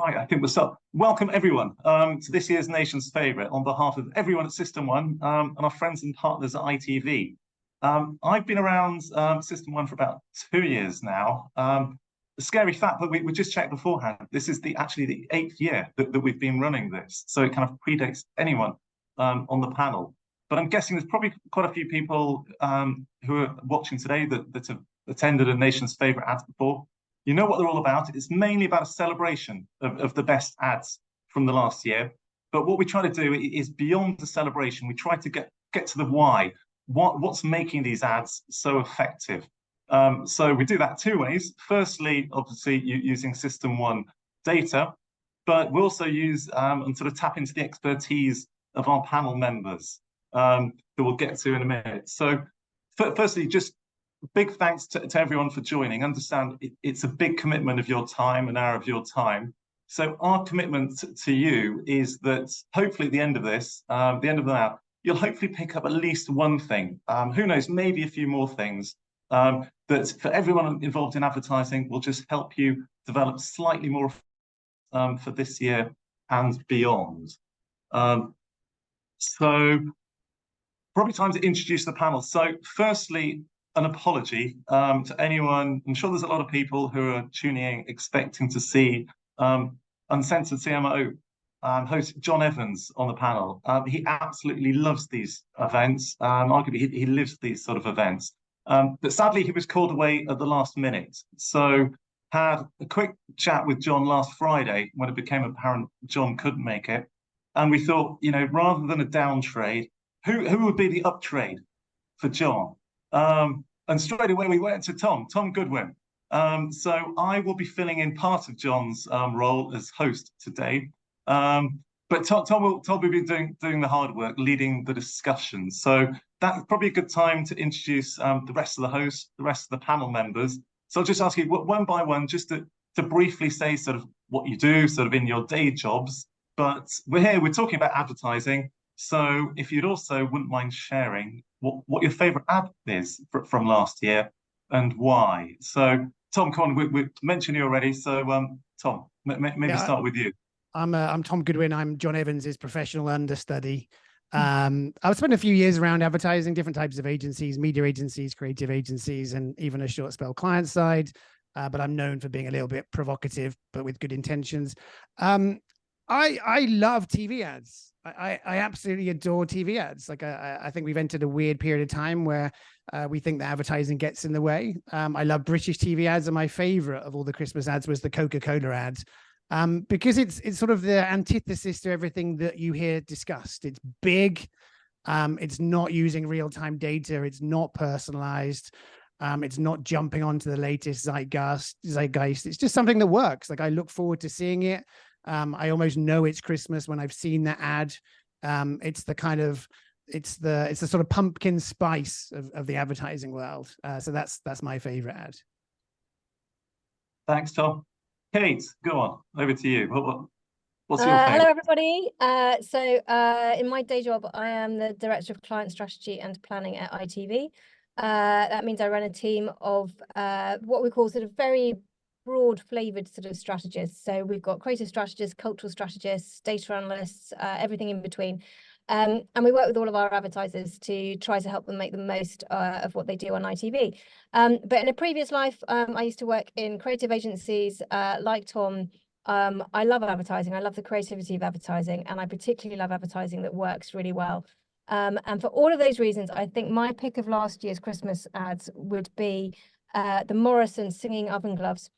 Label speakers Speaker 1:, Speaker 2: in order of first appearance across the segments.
Speaker 1: Right, I think we'll start. Welcome everyone to this year's Nation's Favourite on behalf of everyone at System One and our friends and partners at ITV. I've been around System One for about 2 years now. A scary fact, but we just checked beforehand. This is actually the 8th year that we've been running this, so it kind of predates anyone on the panel. But I'm guessing there's probably quite a few people who are watching today that have attended a Nation's Favourite ads before. You know what they're all about. It's mainly about a celebration of the best ads from the last year. But what we try to do is beyond the celebration. We try to get to the why. What's making these ads so effective? So we do that 2 ways. Firstly, obviously, using System One data, but we also use and sort of tap into the expertise of our panel members that we'll get to in a minute. So firstly, just big thanks to everyone for joining. Understand it's a big commitment of your time, an hour of your time. So our commitment to you is that hopefully at the end of this, the end of the hour, you'll hopefully pick up at least one thing. Who knows, maybe a few more things that for everyone involved in advertising will just help you develop slightly more for this year and beyond. So probably time to introduce the panel. So firstly, an apology to anyone. I'm sure there's a lot of people who are tuning in expecting to see Uncensored CMO host John Evans on the panel. He absolutely loves these events. Arguably, he lives these sort of events. But sadly, he was called away at the last minute. So had a quick chat with John last Friday when it became apparent John couldn't make it. And we thought, you know, rather than a down trade, who would be the up trade for John? And straight away we went to Tom Goodwin. So I will be filling in part of John's role as host today. But Tom will be doing the hard work, leading the discussion. So that's probably a good time to introduce the rest of the hosts, the rest of the panel members. So I'll just ask you one by one, just to briefly say sort of what you do, sort of in your day jobs. But we're talking about advertising. So if you'd also wouldn't mind sharing what your favourite ad is from last year and why. So Tom, come on, we mentioned you already. So Tom, maybe start with you.
Speaker 2: I'm Tom Goodwin. I'm John Evans's professional understudy. I've spent a few years around advertising, different types of agencies, media agencies, creative agencies, and even a short spell client side. But I'm known for being a little bit provocative, but with good intentions. I love TV ads. I absolutely adore TV ads. Like I think we've entered a weird period of time where we think that advertising gets in the way. I love British TV ads, and my favorite of all the Christmas ads was the Coca-Cola ads. Because it's sort of the antithesis to everything that you hear discussed. It's big. It's not using real-time data. It's not personalized. It's not jumping onto the latest zeitgeist. It's just something that works. Like I look forward to seeing it. I almost know it's Christmas when I've seen that ad. It's the sort of pumpkin spice of the advertising world. So that's my favorite ad.
Speaker 1: Thanks, Tom. Kate, go on. Over to you. What's your favorite?
Speaker 3: Hello, everybody. In my day job, I am the Director of Client Strategy and Planning at ITV. That means I run a team of what we call sort of very broad flavored sort of strategists. So we've got creative strategists, cultural strategists, data analysts, everything in between. And we work with all of our advertisers to try to help them make the most of what they do on ITV. But in a previous life, I used to work in creative agencies like Tom. I love advertising. I love the creativity of advertising, and I particularly love advertising that works really well. And for all of those reasons, I think my pick of last year's Christmas ads would be the Morrison singing oven gloves.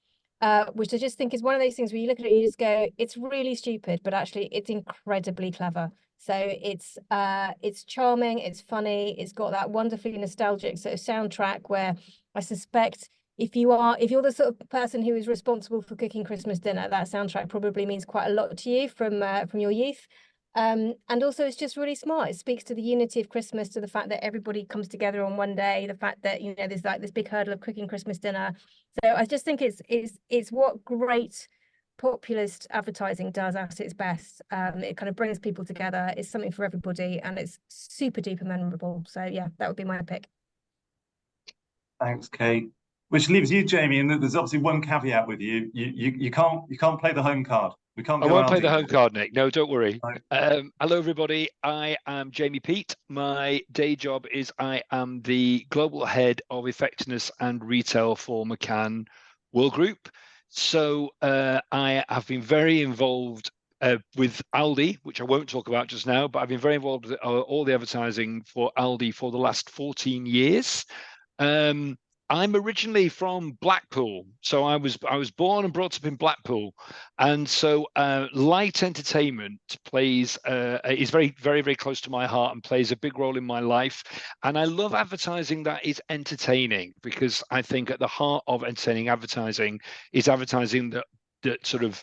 Speaker 3: Which I just think is one of those things where you look at it, you just go, it's really stupid, but actually it's incredibly clever. So it's charming, it's funny, it's got that wonderfully nostalgic sort of soundtrack where I suspect if you're the sort of person who is responsible for cooking Christmas dinner, that soundtrack probably means quite a lot to you from your youth. And also it's just really smart. It speaks to the unity of Christmas, to the fact that everybody comes together on one day, the fact that, you know, there's like this big hurdle of cooking Christmas dinner. So I just think it's what great populist advertising does at its best. It kind of brings people together. It's something for everybody, and it's super duper memorable. So yeah, that would be my pick.
Speaker 1: Thanks, Kate. Which leaves you, Jamie, and there's obviously one caveat with you. You can't play the home card. We can't
Speaker 4: I
Speaker 1: go
Speaker 4: won't play
Speaker 1: Aldi.
Speaker 4: the home card, Nick. No, don't worry.
Speaker 1: Right.
Speaker 4: Hello, everybody. I am Jamie Peate. My day job is I am the global head of effectiveness and retail for McCann World Group. So I have been very involved with Aldi, which I won't talk about just now, but I've been very involved with all the advertising for Aldi for the last 14 years. I'm originally from Blackpool, so I was born and brought up in Blackpool, and so light entertainment plays is very, very, very close to my heart and plays a big role in my life. And I love advertising that is entertaining, because I think at the heart of entertaining advertising is advertising that sort of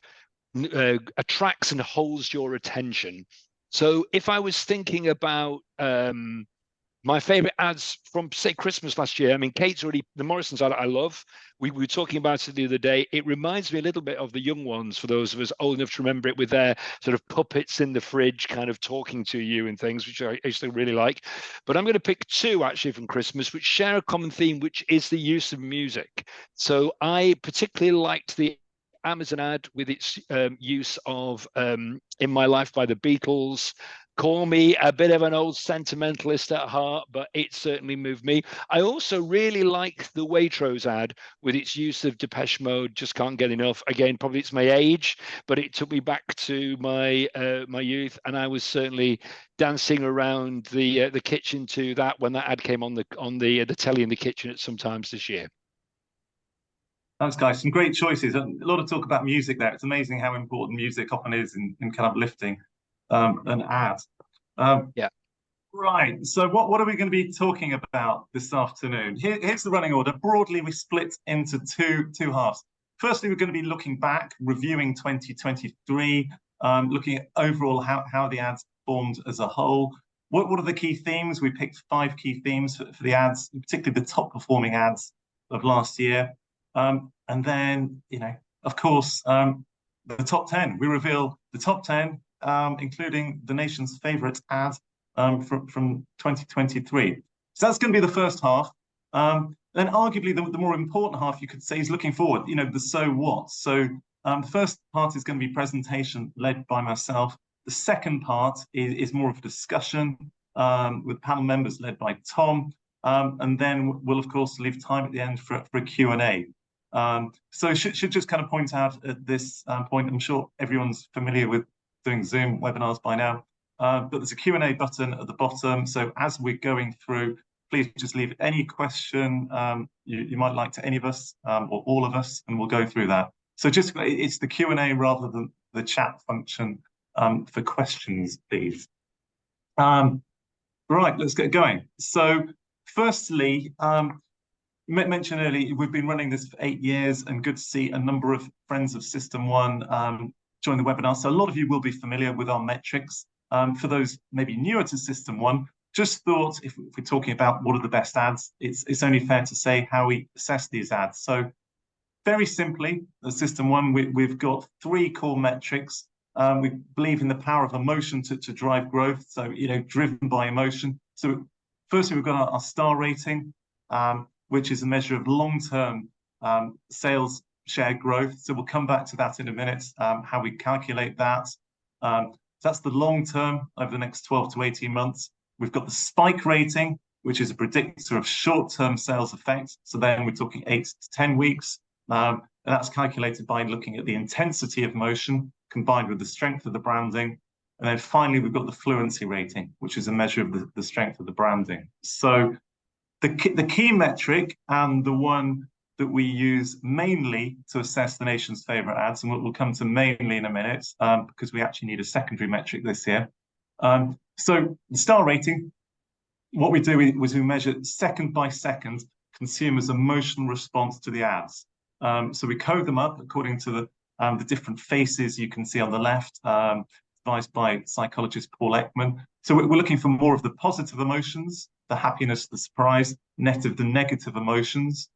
Speaker 4: attracts and holds your attention. So if I was thinking about my favorite ads from, say, Christmas last year. I mean, Kate's already, the Morrison's ad I love. We were talking about it the other day. It reminds me a little bit of the young ones, for those of us old enough to remember it, with their sort of puppets in the fridge kind of talking to you and things, which I used to really like. But I'm going to pick two actually from Christmas, which share a common theme, which is the use of music. So I particularly liked the Amazon ad with its use of In My Life by the Beatles. Call me a bit of an old sentimentalist at heart, but it certainly moved me. I also really like the Waitrose ad with its use of Depeche Mode, Just Can't Get Enough. Again, probably it's my age, but it took me back to my my youth, and I was certainly dancing around the kitchen to that when that ad came on the telly in the kitchen at some times this year.
Speaker 1: Thanks, guys. Some great choices. A lot of talk about music there. It's amazing how important music often is in kind of lifting an ad.
Speaker 4: Yeah.
Speaker 1: Right. So what are we going to be talking about this afternoon? Here's the running order. Broadly, we split into two halves. Firstly, we're going to be looking back, reviewing 2023, looking at overall how the ads performed as a whole. What are the key themes? We picked 5 key themes for the ads, particularly the top performing ads of last year. And then, of course, the top 10. We reveal the top 10, including the nation's favourite ad from 2023. So that's going to be the first half. Then arguably the more important half, you could say, is looking forward, the so what. So the first part is going to be presentation led by myself. The second part is more of a discussion with panel members led by Tom. And then we'll, of course, leave time at the end for a Q&A. So should just kind of point out at this point, I'm sure everyone's familiar with doing Zoom webinars by now, but there's a Q&A button at the bottom. So as we're going through, please just leave any question you might like to any of us or all of us, and we'll go through that. So just it's the Q&A rather than the chat function for questions, please. Right, let's get going. So firstly, mentioned earlier, we've been running this for 8 years, and good to see a number of friends of System 1 join the webinar. So a lot of you will be familiar with our metrics. For those maybe newer to System 1, just thought if we're talking about what are the best ads, it's only fair to say how we assess these ads. So very simply, at System 1, we've got 3 core metrics. We believe in the power of emotion to drive growth, so driven by emotion. So firstly, we've got our star rating, which is a measure of long-term sales share growth. So we'll come back to that in a minute, how we calculate that. So that's the long term over the next 12 to 18 months. We've got the spike rating, which is a predictor of short-term sales effect. So then we're talking 8 to 10 weeks. And that's calculated by looking at the intensity of motion combined with the strength of the branding. And then finally, we've got the fluency rating, which is a measure of the strength of the branding. So the key metric, and the one that we use mainly to assess the nation's favourite ads, and we'll come to mainly in a minute, because we actually need a secondary metric this year. So the star rating, what we do is we measure second by second consumers' emotional response to the ads. So we code them up according to the different faces you can see on the left, advised by psychologist Paul Ekman. So we're looking for more of the positive emotions, the happiness, the surprise, net of the negative emotions.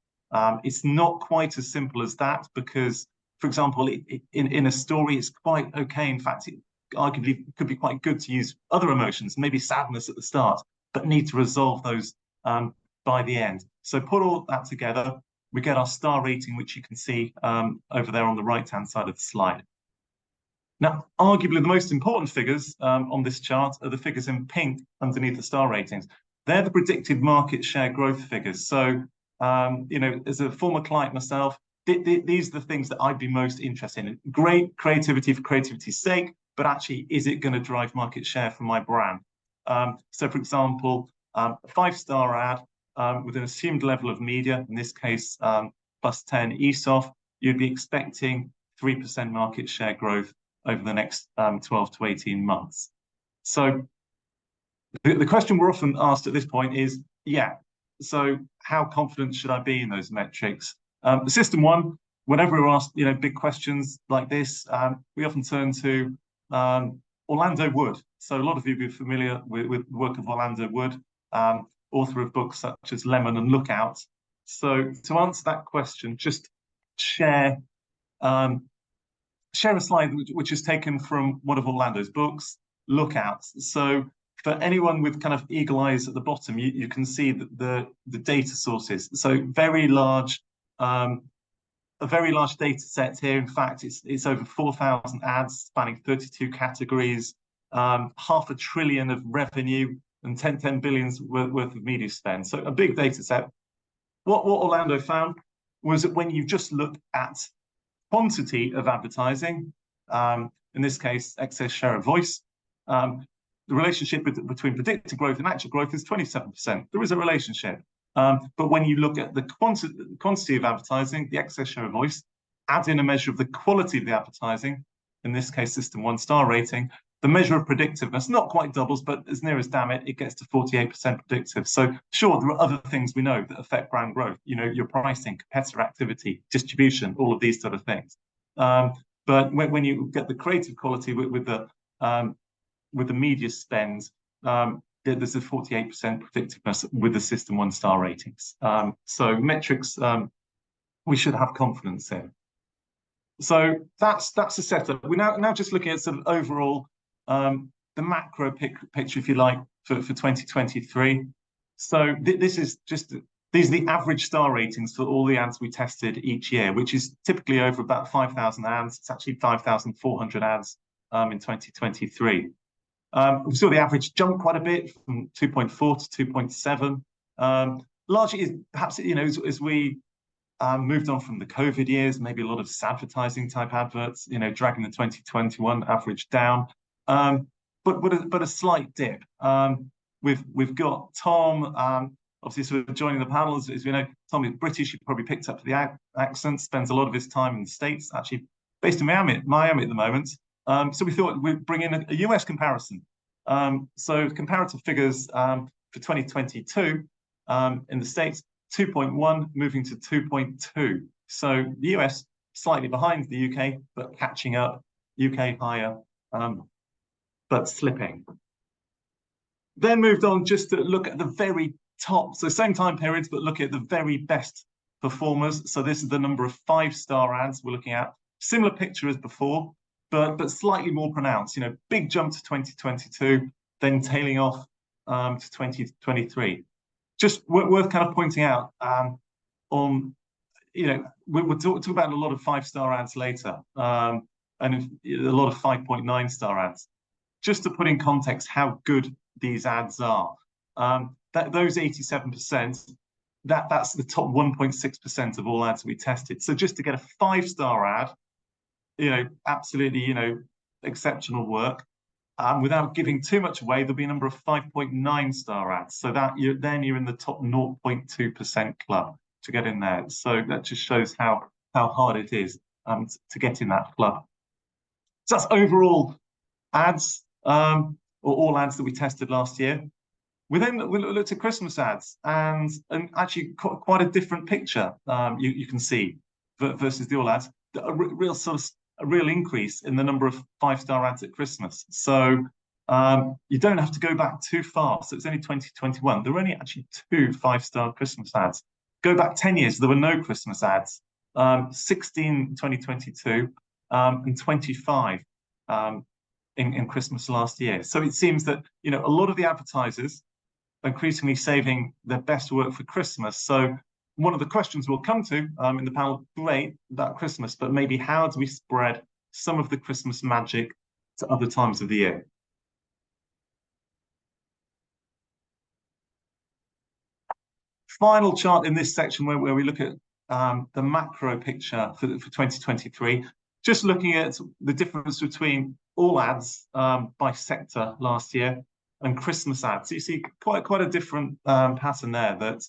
Speaker 1: It's not quite as simple as that, because, for example, in a story, it's quite okay. In fact, it arguably could be quite good to use other emotions, maybe sadness at the start, but need to resolve those by the end. So put all that together, we get our star rating, which you can see over there on the right-hand side of the slide. Now, arguably the most important figures on this chart are the figures in pink underneath the star ratings. They're the predicted market share growth figures. So, you know, as a former client myself, these are the things that I'd be most interested in. Great creativity for creativity's sake, but actually, is it going to drive market share for my brand? So, for example, a 5-star ad with an assumed level of media, in this case, plus 10 ESOF, you'd be expecting 3% market share growth over the next 12 to 18 months. So the question we're often asked at this point is, yeah, so how confident should I be in those metrics? The system one, whenever we're asked, you know, big questions like this, we often turn to Orlando Wood. So a lot of you will be familiar with the work of Orlando Wood, author of books such as Lemon and Lookout. So to answer that question, just share a slide which is taken from one of Orlando's books, Lookout. So for anyone with kind of eagle eyes at the bottom, you can see the data sources. So very large, a very large data set here. In fact, it's over 4,000 ads spanning 32 categories, $500 billion of revenue, and 10 billion worth of media spend. So a big data set. What Orlando found was that when you just look at quantity of advertising, in this case, excess share of voice, the relationship between predicted growth and actual growth is 27%. There is a relationship. But when you look at the quantity of advertising, the excess share of voice, add in a measure of the quality of the advertising, in this case, system 1-star rating, the measure of predictiveness, not quite doubles, but as near as damn it gets to 48% predictive. So sure, there are other things we know that affect brand growth, you know, your pricing, competitor activity, distribution, all of these sort of things. But when you get the creative quality with the media spend, there's a 48% predictiveness with the system 1-star ratings. So metrics we should have confidence in. So that's the setup. We're now just looking at sort of overall the macro picture, if you like, for 2023. So these are the average star ratings for all the ads we tested each year, which is typically over about 5,000 ads. It's actually 5,400 ads in 2023. We saw the average jump quite a bit from 2.4 to 2.7. Largely, is perhaps, you know, as we moved on from the COVID years, maybe a lot of advertising type adverts, you know, dragging the 2021 average down. But a slight dip. We've got Tom, obviously sort of joining the panel. As we know, Tom is British. You probably picked up the accent. Spends a lot of his time in the States, actually based in Miami at the moment. So we thought we'd bring in a US comparison. So comparative figures for 2022 in the States, 2.1 moving to 2.2. So the US slightly behind the UK, but catching up. UK higher, but slipping. Then moved on just to look at the very top. So same time periods, but look at the very best performers. So this is the number of 5-star ads we're looking at. Similar picture as before, but slightly more pronounced. You know, big jump to 2022, then tailing off to 2023. Just worth kind of pointing out on, you know, we'll talk about a lot of 5-star ads later, and a lot of 5.9-star ads. Just to put in context how good these ads are, those 87%, that's the top 1.6% of all ads we tested. So just to get a 5-star ad, you know, absolutely, you know, exceptional work. Without giving too much away, there'll be a number of 5.9-star ads. So that you're in the top 0.2% club to get in there. So that just shows how hard it is to get in that club. So that's overall ads, or all ads that we tested last year. We looked at Christmas ads, and actually quite a different picture you can see versus the all ads. A real increase in the number of 5-star ads at Christmas. So you don't have to go back too far. So it's only 2021. There were only actually 2 5-star Christmas ads. Go back 10 years, there were no Christmas ads. 16 in 2022 and 25 in Christmas last year. So it seems that, you know, a lot of the advertisers are increasingly saving their best work for Christmas. So one of the questions we'll come to in the panel, great, about Christmas, but maybe how do we spread some of the Christmas magic to other times of the year? Final chart in this section where we look at the macro picture for 2023, just looking at the difference between all ads by sector last year and Christmas ads. So you see quite a different pattern there that,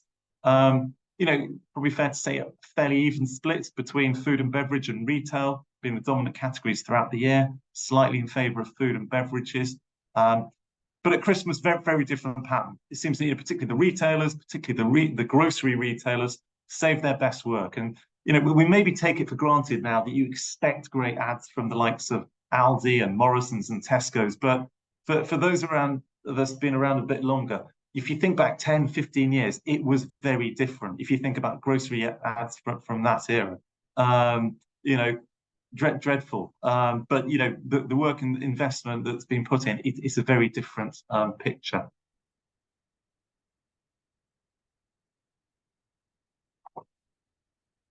Speaker 1: you know, probably fair to say a fairly even split between food and beverage and retail being the dominant categories throughout the year, slightly in favor of food and beverages. But at Christmas, very different pattern. It seems that, you know, particularly the retailers, particularly the grocery retailers, save their best work. And, you know, we maybe take it for granted now that you expect great ads from the likes of Aldi and Morrison's and Tesco's. But for those around that's been around a bit longer, if you think back 10, 15 years, it was very different. If you think about grocery ads from that era, you know, dreadful. But, you know, the work and investment that's been put in, it's a very different picture.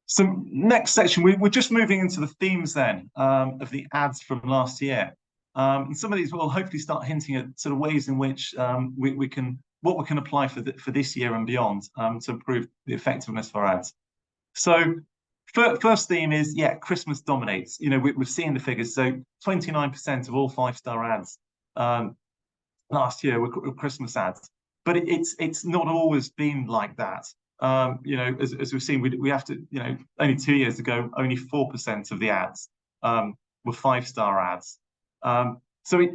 Speaker 1: So next section, we're just moving into the themes then of the ads from last year. And some of these will hopefully start hinting at sort of ways in which we can apply for this year and beyond to improve the effectiveness of our ads. So first theme is, yeah, Christmas dominates. You know, we've seen the figures. So 29% of all 5-star ads last year were Christmas ads, but it's not always been like that. You know, as we've seen, we have to, you know, only 2 years ago, only 4% of the ads were 5-star ads. So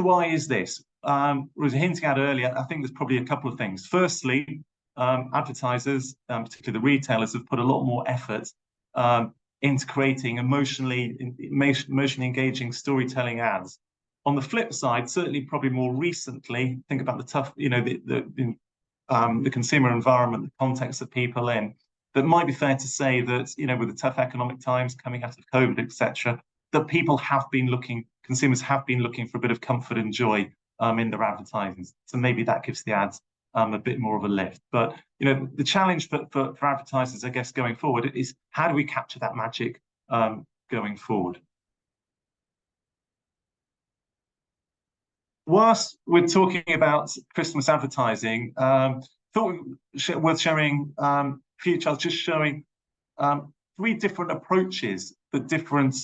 Speaker 1: why is this? Was hinting at earlier, I think there's probably a couple of things. Firstly, advertisers, particularly the retailers, have put a lot more effort into creating emotionally engaging storytelling ads. On the flip side, certainly probably more recently, think about the tough, you know, the consumer environment, the context that people in, that might be fair to say that, you know, with the tough economic times coming out of COVID, etc., that consumers have been looking for a bit of comfort and joy in their advertising. So maybe that gives the ads a bit more of a lift. But, you know, the challenge for advertisers, I guess, going forward is how do we capture that magic going forward? Whilst we're talking about Christmas advertising, thought worth sharing a few charts, just showing 3 different approaches that different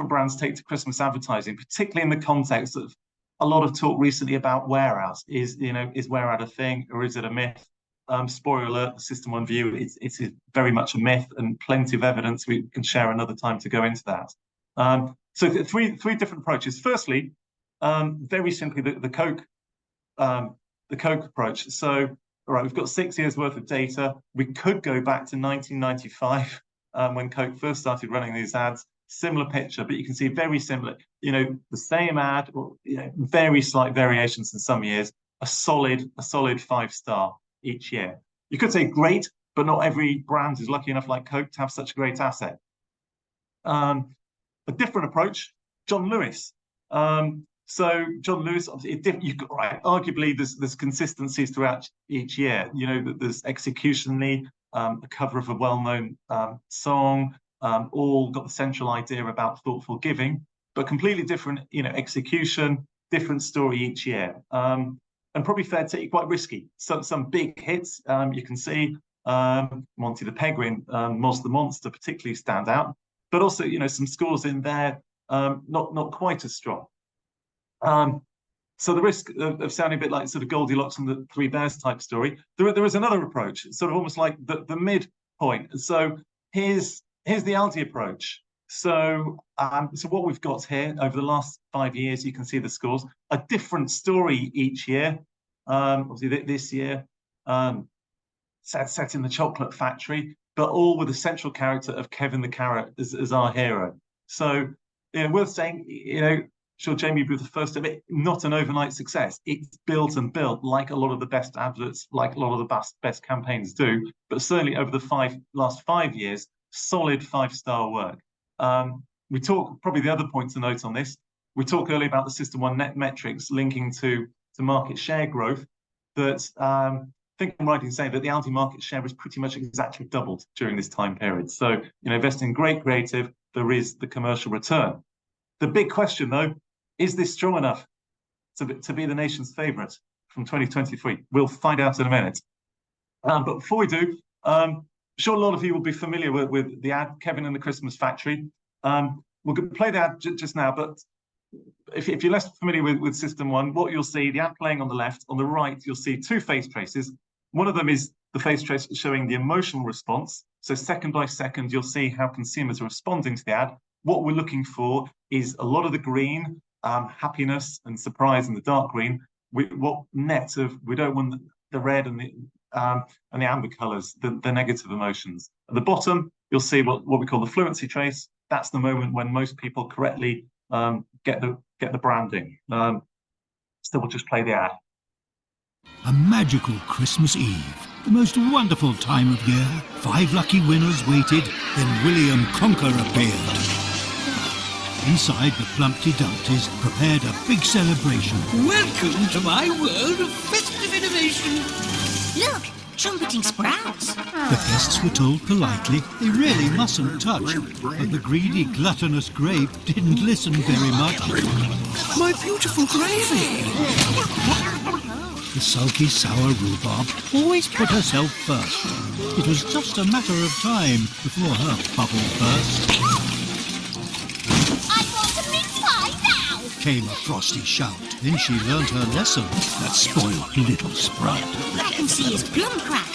Speaker 1: brands take to Christmas advertising, particularly in the context of a lot of talk recently about wear out. Is wear out a thing or is it a myth? Spoiler alert, the System 1 view, it's very much a myth, and plenty of evidence. We can share another time to go into that. So three different approaches. Firstly, very simply, the Coke approach. So, all right, we've got 6 years worth of data. We could go back to 1995 when Coke first started running these ads. Similar picture, but you can see very similar. You know, the same ad, or, you know, very slight variations in some years. A solid 5-star each year. You could say great, but not every brand is lucky enough, like Coke, to have such a great asset. A different approach, John Lewis. So John Lewis, right, arguably there's consistencies throughout each year. You know, there's executionally a cover of a well-known song, all got the central idea about thoughtful giving, but completely different, you know, execution, different story each year. And probably fair to say quite risky. So some big hits, you can see Monty the Penguin, Moz the Monster particularly stand out, but also, you know, some scores in there not quite as strong. So the risk of sounding a bit like sort of Goldilocks and the Three Bears type story, there is another approach, sort of almost like the midpoint. So here's the Aldi approach. So what we've got here over the last 5 years, you can see the scores, a different story each year. Obviously this year, set in the chocolate factory, but all with the central character of Kevin the Carrot as our hero. So, you know, worth saying, you know, sure, Jamie would be the first of it, not an overnight success. It's built and built like a lot of the best adverts, like a lot of the best campaigns do, but certainly over the last 5 years, solid 5-star work. We talk, probably the other point to note on this, we talked earlier about the System 1 net metrics linking to market share growth, that think I'm right in saying that the anti-market share is pretty much exactly doubled during this time period. So, you know, investing in great creative, there is the commercial return. The big question, though, is this strong enough to be the nation's favourite from 2023? We'll find out in a minute. But before we do, I'm sure a lot of you will be familiar with the ad, Kevin and the Christmas Factory. We'll play the ad just now, but if you're less familiar with System 1, what you'll see, the ad playing on the left, on the right, you'll see two face traces. One of them is the face trace showing the emotional response. So second by second, you'll see how consumers are responding to the ad. What we're looking for is a lot of the green, happiness and surprise in the dark green. We don't want the red and the amber colours, the negative emotions. At the bottom, you'll see what we call the fluency trace. That's the moment when most people correctly get the branding. So we'll just play the ad.
Speaker 5: A magical Christmas Eve, the most wonderful time of year. 5 lucky winners waited, then William Conquer appeared. Inside, the Plumpty Dumptys prepared a big celebration.
Speaker 6: Welcome to my world of festive innovation.
Speaker 7: Look, trumpeting sprouts.
Speaker 5: The guests were told politely they really mustn't touch, but the greedy, gluttonous grape didn't listen very much.
Speaker 6: My beautiful gravy.
Speaker 5: The sulky, sour rhubarb always put herself first. It was just a matter of time before her bubble burst.
Speaker 7: I want a mince pie now!
Speaker 5: Came a frosty shout. Then she learnt her lesson, that spoiled little sprout.
Speaker 7: I can see his plum crack.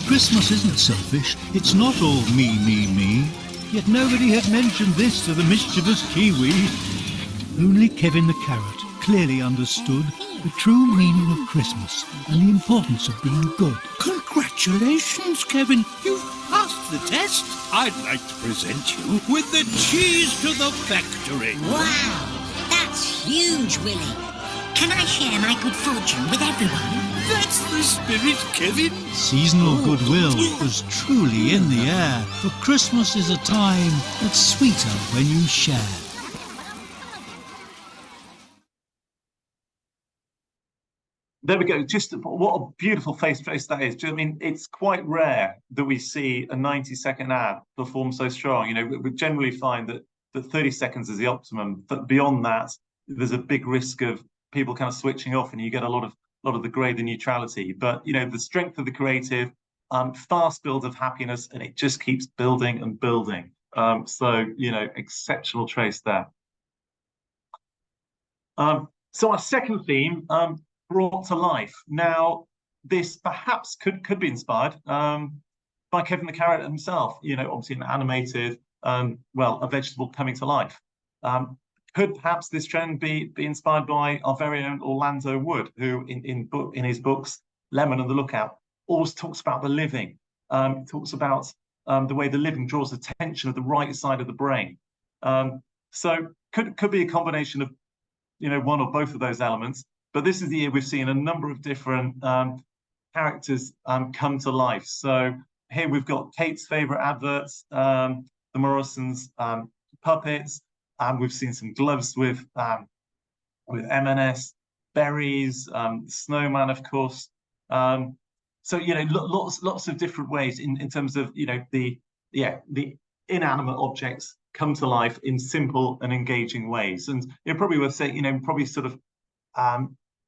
Speaker 5: Christmas isn't selfish. It's not all me, me, me. Yet nobody had mentioned this to the mischievous Kiwi. Only Kevin the Carrot clearly understood the true meaning of Christmas and the importance of being good.
Speaker 6: Congratulations, Kevin. You've passed the test. I'd like to present you with the cheese to the factory.
Speaker 7: Wow, that's huge, Willie. Can I share my good fortune with everyone?
Speaker 6: That's the spirit, Kevin.
Speaker 5: Seasonal goodwill was truly in the air, for Christmas is a time that's sweeter when you share.
Speaker 1: There we go. Just what a beautiful face trace that is. I mean, it's quite rare that we see a 90-second ad perform so strong. You know, we generally find that 30 seconds is the optimum. But beyond that, there's a big risk of people kind of switching off, and you get a lot of the grey, the neutrality. But you know, the strength of the creative, fast build of happiness, and it just keeps building and building. So you know, exceptional trace there. So our second theme. Brought to life. Now, this perhaps could be inspired by Kevin the Carrot himself. You know, obviously an animated, a vegetable coming to life. Could perhaps this trend be inspired by our very own Orlando Wood, who in his books Lemon and the Lookout always talks about the living. Talks about the way the living draws attention of the right side of the brain. So could be a combination of, you know, one or both of those elements. But this is the year we've seen a number of different characters come to life. So here we've got Kate's favourite adverts, the Morrisons puppets. We've seen some gloves with M&S, berries, snowman, of course. So you know, lots of different ways in terms of, you know, the inanimate objects come to life in simple and engaging ways. And you know, probably worth saying, you know, probably sort of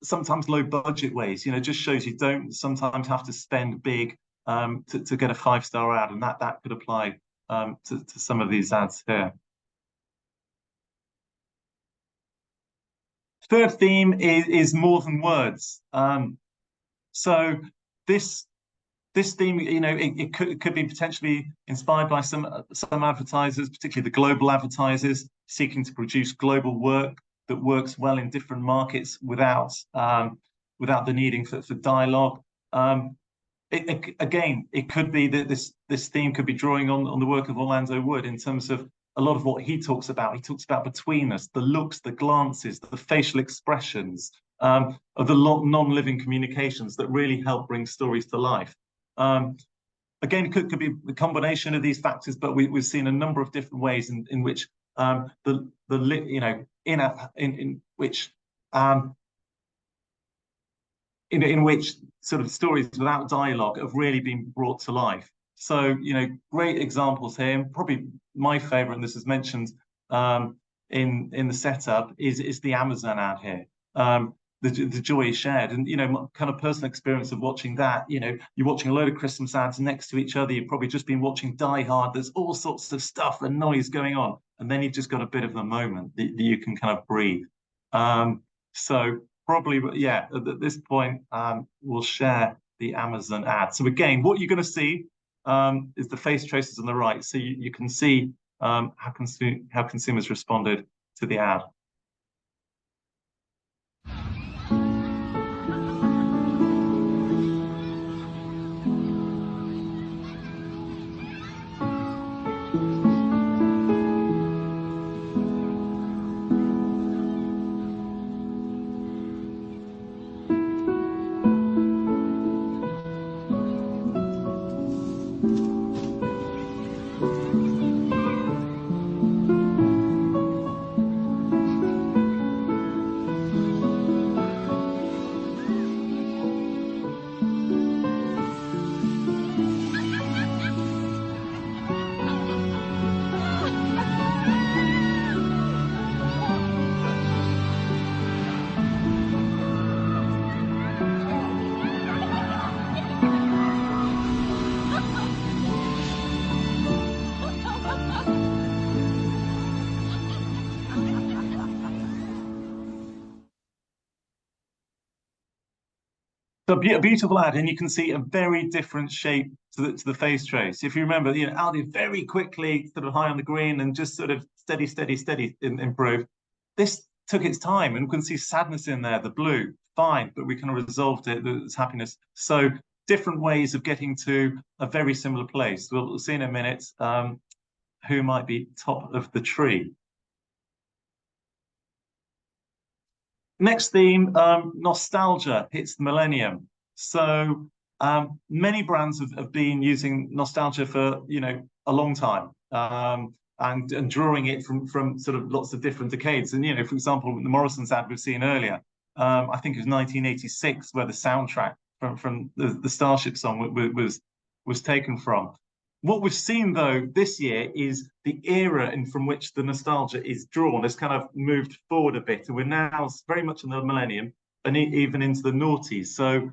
Speaker 1: sometimes low budget ways, you know, just shows you don't sometimes have to spend big to get a 5-star ad, and that could apply to some of these ads here. Third theme is more than words. So this theme, you know, it could be potentially inspired by some advertisers, particularly the global advertisers seeking to produce global work that works well in different markets without the needing for dialogue. It could be that this theme could be drawing on the work of Orlando Wood in terms of a lot of what he talks about. He talks about between us, the looks, the glances, the facial expressions of the non-living communications that really help bring stories to life. Again, it could be a combination of these factors, but we've seen a number of different ways in which in which in which sort of stories without dialogue have really been brought to life. So, great examples here. Probably my favorite, and this is mentioned in the setup, is the Amazon ad here. The joy is shared, and my kind of personal experience of watching that. You're watching a load of Christmas ads next to each other. You've probably just been watching Die Hard. There's all sorts of stuff and noise going on, and then you've just got a bit of a moment that you can kind of breathe. So probably, yeah, at this point, we'll share the Amazon ad. So again, what you're going to see is the face traces on the right, so you can see how consumers responded to the ad. So a beautiful ad, and you can see a very different shape to the face trace. If you remember, Aldi very quickly sort of high on the green and just sort of steady improve. This took its time, and we can see sadness in there, the blue, fine, but we kind of resolved it, it's happiness. So different ways of getting to a very similar place. We'll see in a minute who might be top of the tree. Next theme, nostalgia hits the millennium. So many brands have been using nostalgia for a long time, and drawing it from sort of lots of different decades. And for example, the Morrison's ad we've seen earlier, I think it was 1986, where the soundtrack from the Starship song was taken from. What we've seen, though, this year is the era from which the nostalgia is drawn has kind of moved forward a bit. And we're now very much in the millennium and even into the noughties. So,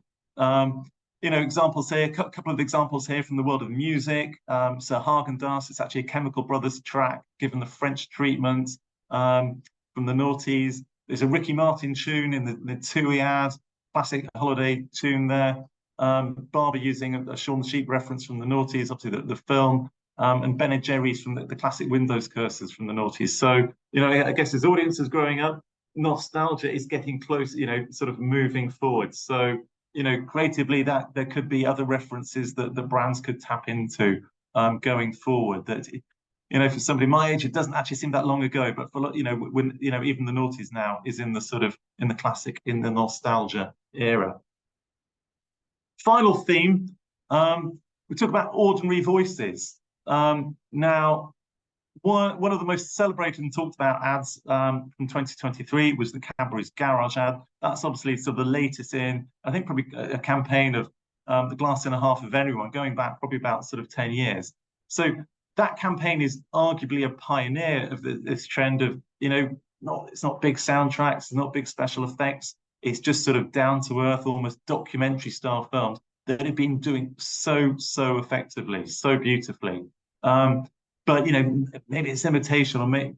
Speaker 1: examples here, a couple of examples here from the world of music. So Haagen-Dazs, it's actually a Chemical Brothers track, given the French treatment from the noughties. There's a Ricky Martin tune in the TUI ad, classic holiday tune there. Barbie using a Shaun the Sheep reference from the noughties, obviously the film, and Ben & Jerry's from the classic Windows cursors from the noughties. So, I guess as audiences growing up, nostalgia is getting close, sort of moving forward. So, creatively, that there could be other references that the brands could tap into going forward. That, for somebody my age, it doesn't actually seem that long ago, but for when even the noughties now is in the classic, in the nostalgia era. Final theme, we talk about ordinary voices. Now, one of the most celebrated and talked about ads from 2023 was the Cadbury's Garage ad. That's obviously sort of the latest in, I think, probably a campaign of the glass in a half of everyone, going back probably about sort of 10 years. So that campaign is arguably a pioneer of this trend of, it's not big soundtracks, it's not big special effects. It's just sort of down to earth, almost documentary style films that have been doing so effectively, so beautifully. But maybe it's imitation, or maybe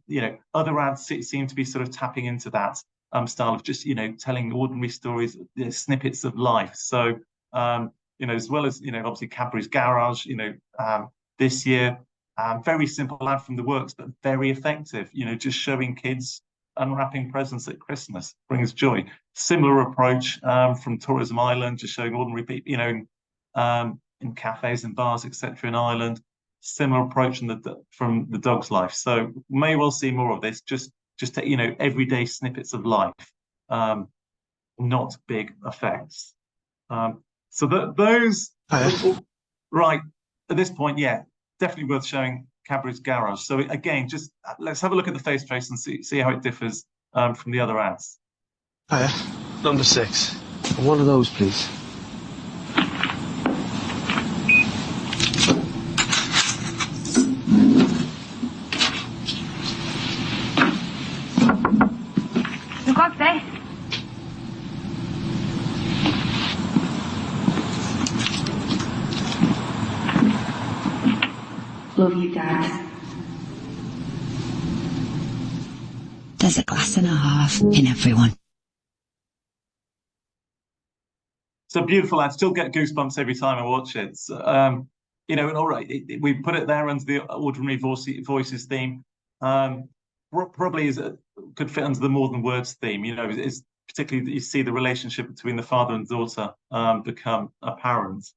Speaker 1: other ads seem to be sort of tapping into that style of just telling ordinary stories, snippets of life. So as well as obviously Cadbury's Garage, this year, very simple ad from the works, but very effective. Just showing kids unwrapping presents at Christmas brings joy. Similar approach from Tourism Ireland, just showing ordinary people, in cafes and bars, etc. in Ireland. Similar approach from the Dog's Life. So may well see more of this. Just everyday snippets of life, not big effects. So those right at this point, yeah, definitely worth showing Cadbury's Garage. So again, just let's have a look at the face trace and see how it differs from the other ads.
Speaker 8: Number 6. One of those, please.
Speaker 9: Look up there. Love you, Dad.
Speaker 7: There's a glass and a half in everyone.
Speaker 1: So beautiful. I still get goosebumps every time I watch it. You know, and all right, we put it there under the Ordinary Voices theme. Probably could fit under the More Than Words theme. You know, it's particularly that you see the relationship between the father and daughter become apparent.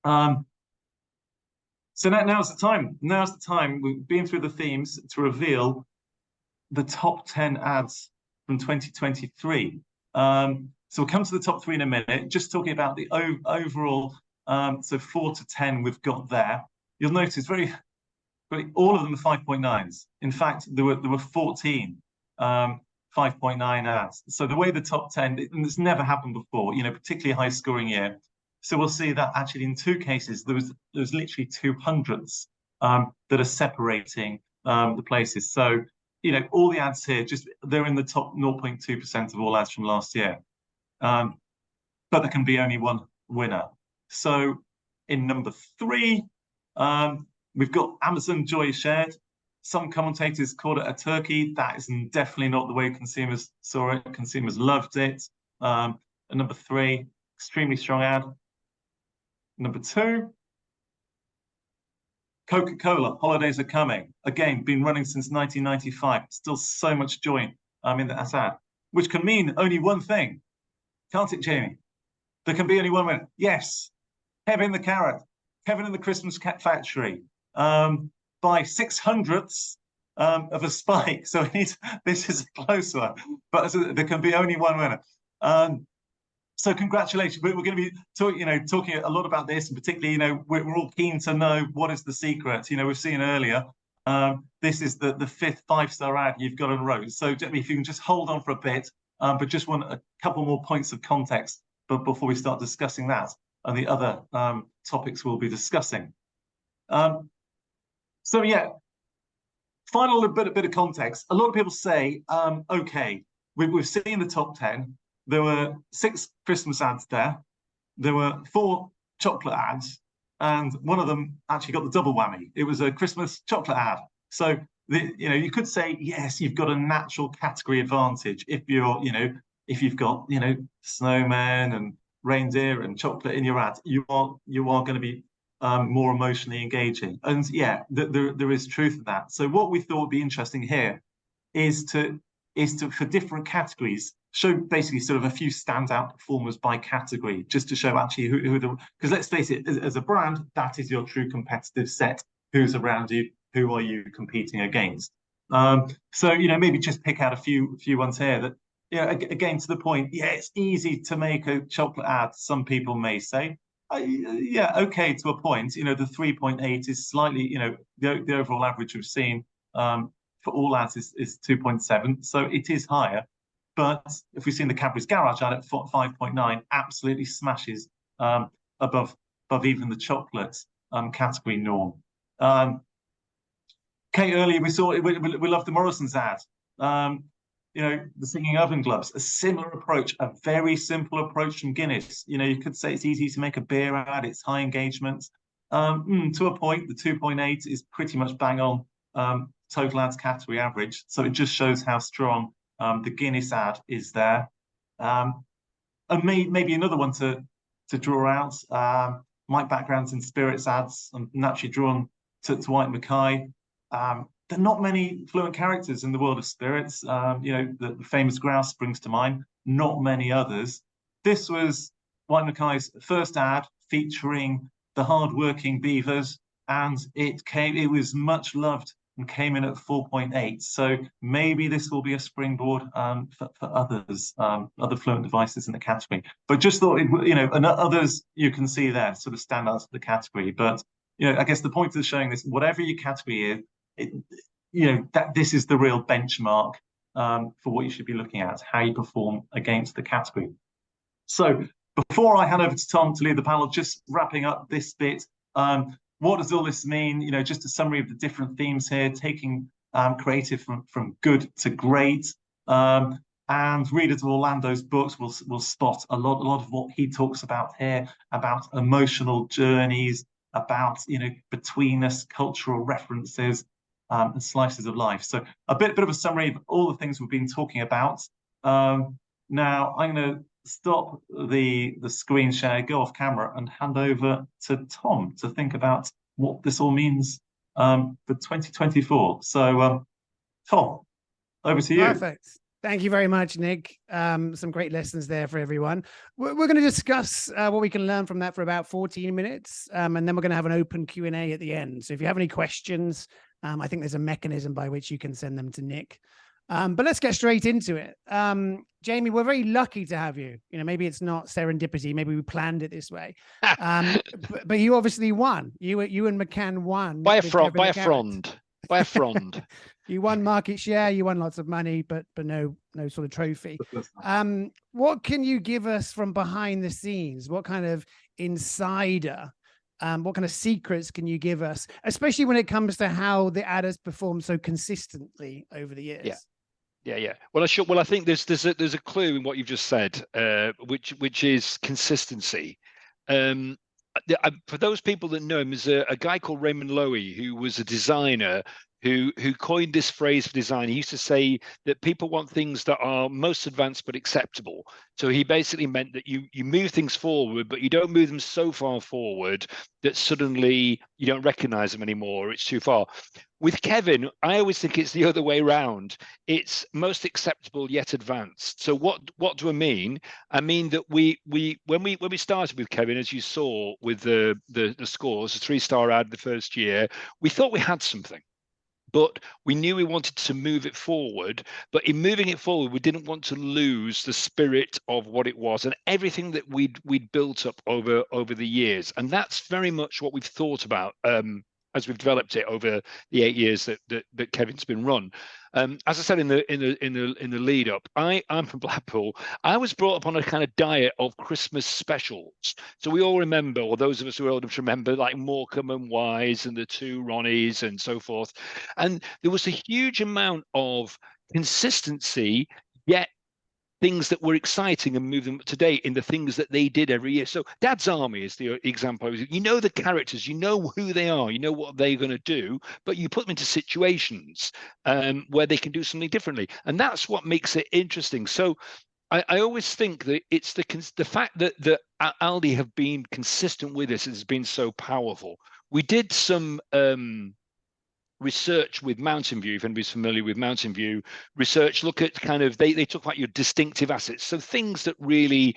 Speaker 1: So now's the time. Now's the time. We've been through the themes to reveal the top 10 ads from 2023. So we'll come to the top 3 in a minute. Just talking about the overall, so 4 to 10 we've got there. You'll notice all of them are 5.9s. In fact, there were 14 5.9 ads. So the way the top 10, and it's never happened before, you know, particularly a high scoring year. So we'll see that actually in 2 cases there was literally 200s that are separating the places. So you know, all the ads here, they're in the top 0.2% of all ads from last year. But there can be only one winner. So in number 3, we've got Amazon Joy Shared. Some commentators called it a turkey. That is definitely not the way consumers saw it. Consumers loved it. And number 3, extremely strong ad. Number 2, Coca-Cola, Holidays Are Coming. Again, been running since 1995. Still so much joy in that ad, which can mean only one thing. Can't it, Jamie? There can be only one winner. Yes, Kevin the Carrot, Kevin in the Christmas Factory, by 600ths of a spike. So this is a close one, but there can be only one winner. So congratulations. We're going to be talking a lot about this, and particularly, you know, we're all keen to know what is the secret. You know, we've seen earlier, this is the 5th 5-star ad you've got in a row. So if you can just hold on for a bit, but just want a couple more points of context before we start discussing that and the other topics we'll be discussing. So yeah, final bit of context. A lot of people say, okay, we've seen the top 10. There were 6 Christmas ads there. There were 4 chocolate ads, and one of them actually got the double whammy. It was a Christmas chocolate ad. So you could say, yes, you've got a natural category advantage if you've got snowmen and reindeer and chocolate in your ad. You are going to be more emotionally engaging, and yeah, there is truth in that. So what we thought would be interesting here is to for different categories show basically sort of a few standout performers by category, just to show actually who because let's face it, as a brand, that is your true competitive set. Who's around you? Who are you competing against? So maybe just pick out a few ones here that again to the point. Yeah, it's easy to make a chocolate ad. Some people may say, yeah, okay, to a point. The 3.8 is slightly, the overall average we've seen for all ads is 2.7, so it is higher. But if we've seen the Cadbury's Garage ad at 5.9, absolutely smashes above even the chocolate category norm. Kate, earlier we saw we loved the Morrison's ad. The singing oven gloves, a similar approach, a very simple approach from Guinness. You could say it's easy to make a beer ad, it's high engagement. To a point, the 2.8 is pretty much bang on total ads category average. So it just shows how strong the Guinness ad is there. And maybe another one to draw out, my background's in spirits ads. I'm naturally drawn to White Mackay. There are not many fluent characters in the world of spirits. The famous grouse springs to mind, not many others. This was White Mackay's first ad featuring the hard-working beavers, and it was much loved and came in at 4.8. So maybe this will be a springboard for others, other fluent devices in the category. But just thought, and others you can see there sort of stand out to the category. But I guess the point of showing this, whatever your category is, that this is the real benchmark for what you should be looking at, how you perform against the category. So before I hand over to Tom to lead the panel, just wrapping up this bit, what does all this mean? You know, just a summary of the different themes here, taking creative from good to great. And readers of Orlando's books will spot a lot of what he talks about here, about emotional journeys, about, you know, between us, cultural references, and slices of life. So a bit of a summary of all the things we've been talking about. Now I'm going to stop the screen share, go off camera, and hand over to Tom to think about what this all means for 2024. So Tom, over to you.
Speaker 2: Perfect. Thank you very much, Nick. Some great lessons there for everyone. We're going to discuss what we can learn from that for about 14 minutes, and then we're going to have an open Q&A at the end. So if you have any questions, I think there's a mechanism by which you can send them to Nick. But let's get straight into it. Jamie, we're very lucky to have you. You know, maybe it's not serendipity. Maybe we planned it this way. But you obviously won. You and McCann won.
Speaker 4: By a frond.
Speaker 2: You won market share, you won lots of money, but no sort of trophy. What can you give us from behind the scenes? What kind of insider, what kind of secrets can you give us, especially when it comes to how the ad has performed so consistently over the years?
Speaker 4: Yeah. Well, I think there's a clue in what you've just said, which is consistency. For those people that know him, there's a guy called Raymond Loewy, who was a designer who coined this phrase for design. He used to say that people want things that are most advanced but acceptable. So he basically meant that you move things forward, but you don't move them so far forward that suddenly you don't recognize them anymore, or it's too far. With Kevin, I always think it's the other way around. It's most acceptable yet advanced. So what do I mean? I mean that when we started with Kevin, as you saw with the scores, a 3-star ad the first year, we thought we had something. But we knew we wanted to move it forward. But in moving it forward, we didn't want to lose the spirit of what it was and everything that we'd built up over the years. And that's very much what we've thought about as we've developed it over the 8 years that Kevin's been run. As I said in the lead up, I'm from Blackpool. I was brought up on a kind of diet of Christmas specials. So we all remember, or those of us who are old enough to remember, like Morecambe and Wise and the 2 Ronnies and so forth. And there was a huge amount of consistency, yet things that were exciting and move them up to date in the things that they did every year. So Dad's Army is the example. You know the characters, you know who they are, you know what they're going to do, but you put them into situations where they can do something differently. And that's what makes it interesting. So I always think that it's the fact that Aldi have been consistent with this has been so powerful. We did some research with Mountain View, if anybody's familiar with Mountain View research, look at kind of they talk about your distinctive assets, so things that really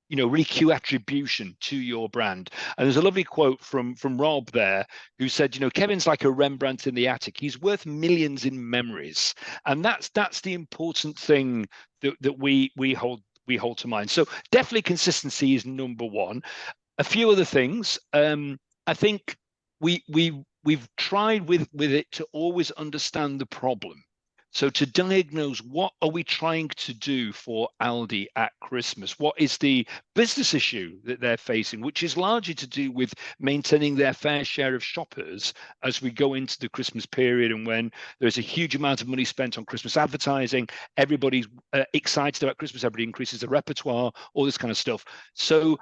Speaker 4: really cue attribution to your brand. And there's a lovely quote from Rob there, who said, Kevin's like a Rembrandt in the attic. He's worth millions in memories, and that's the important thing that we hold to mind. So definitely consistency is number one. A few other things. I think we've tried with it to always understand the problem. So to diagnose what are we trying to do for Aldi at Christmas? What is the business issue that they're facing, which is largely to do with maintaining their fair share of shoppers as we go into the Christmas period, and when there's a huge amount of money spent on Christmas advertising, everybody's excited about Christmas, everybody increases the repertoire, all this kind of stuff. So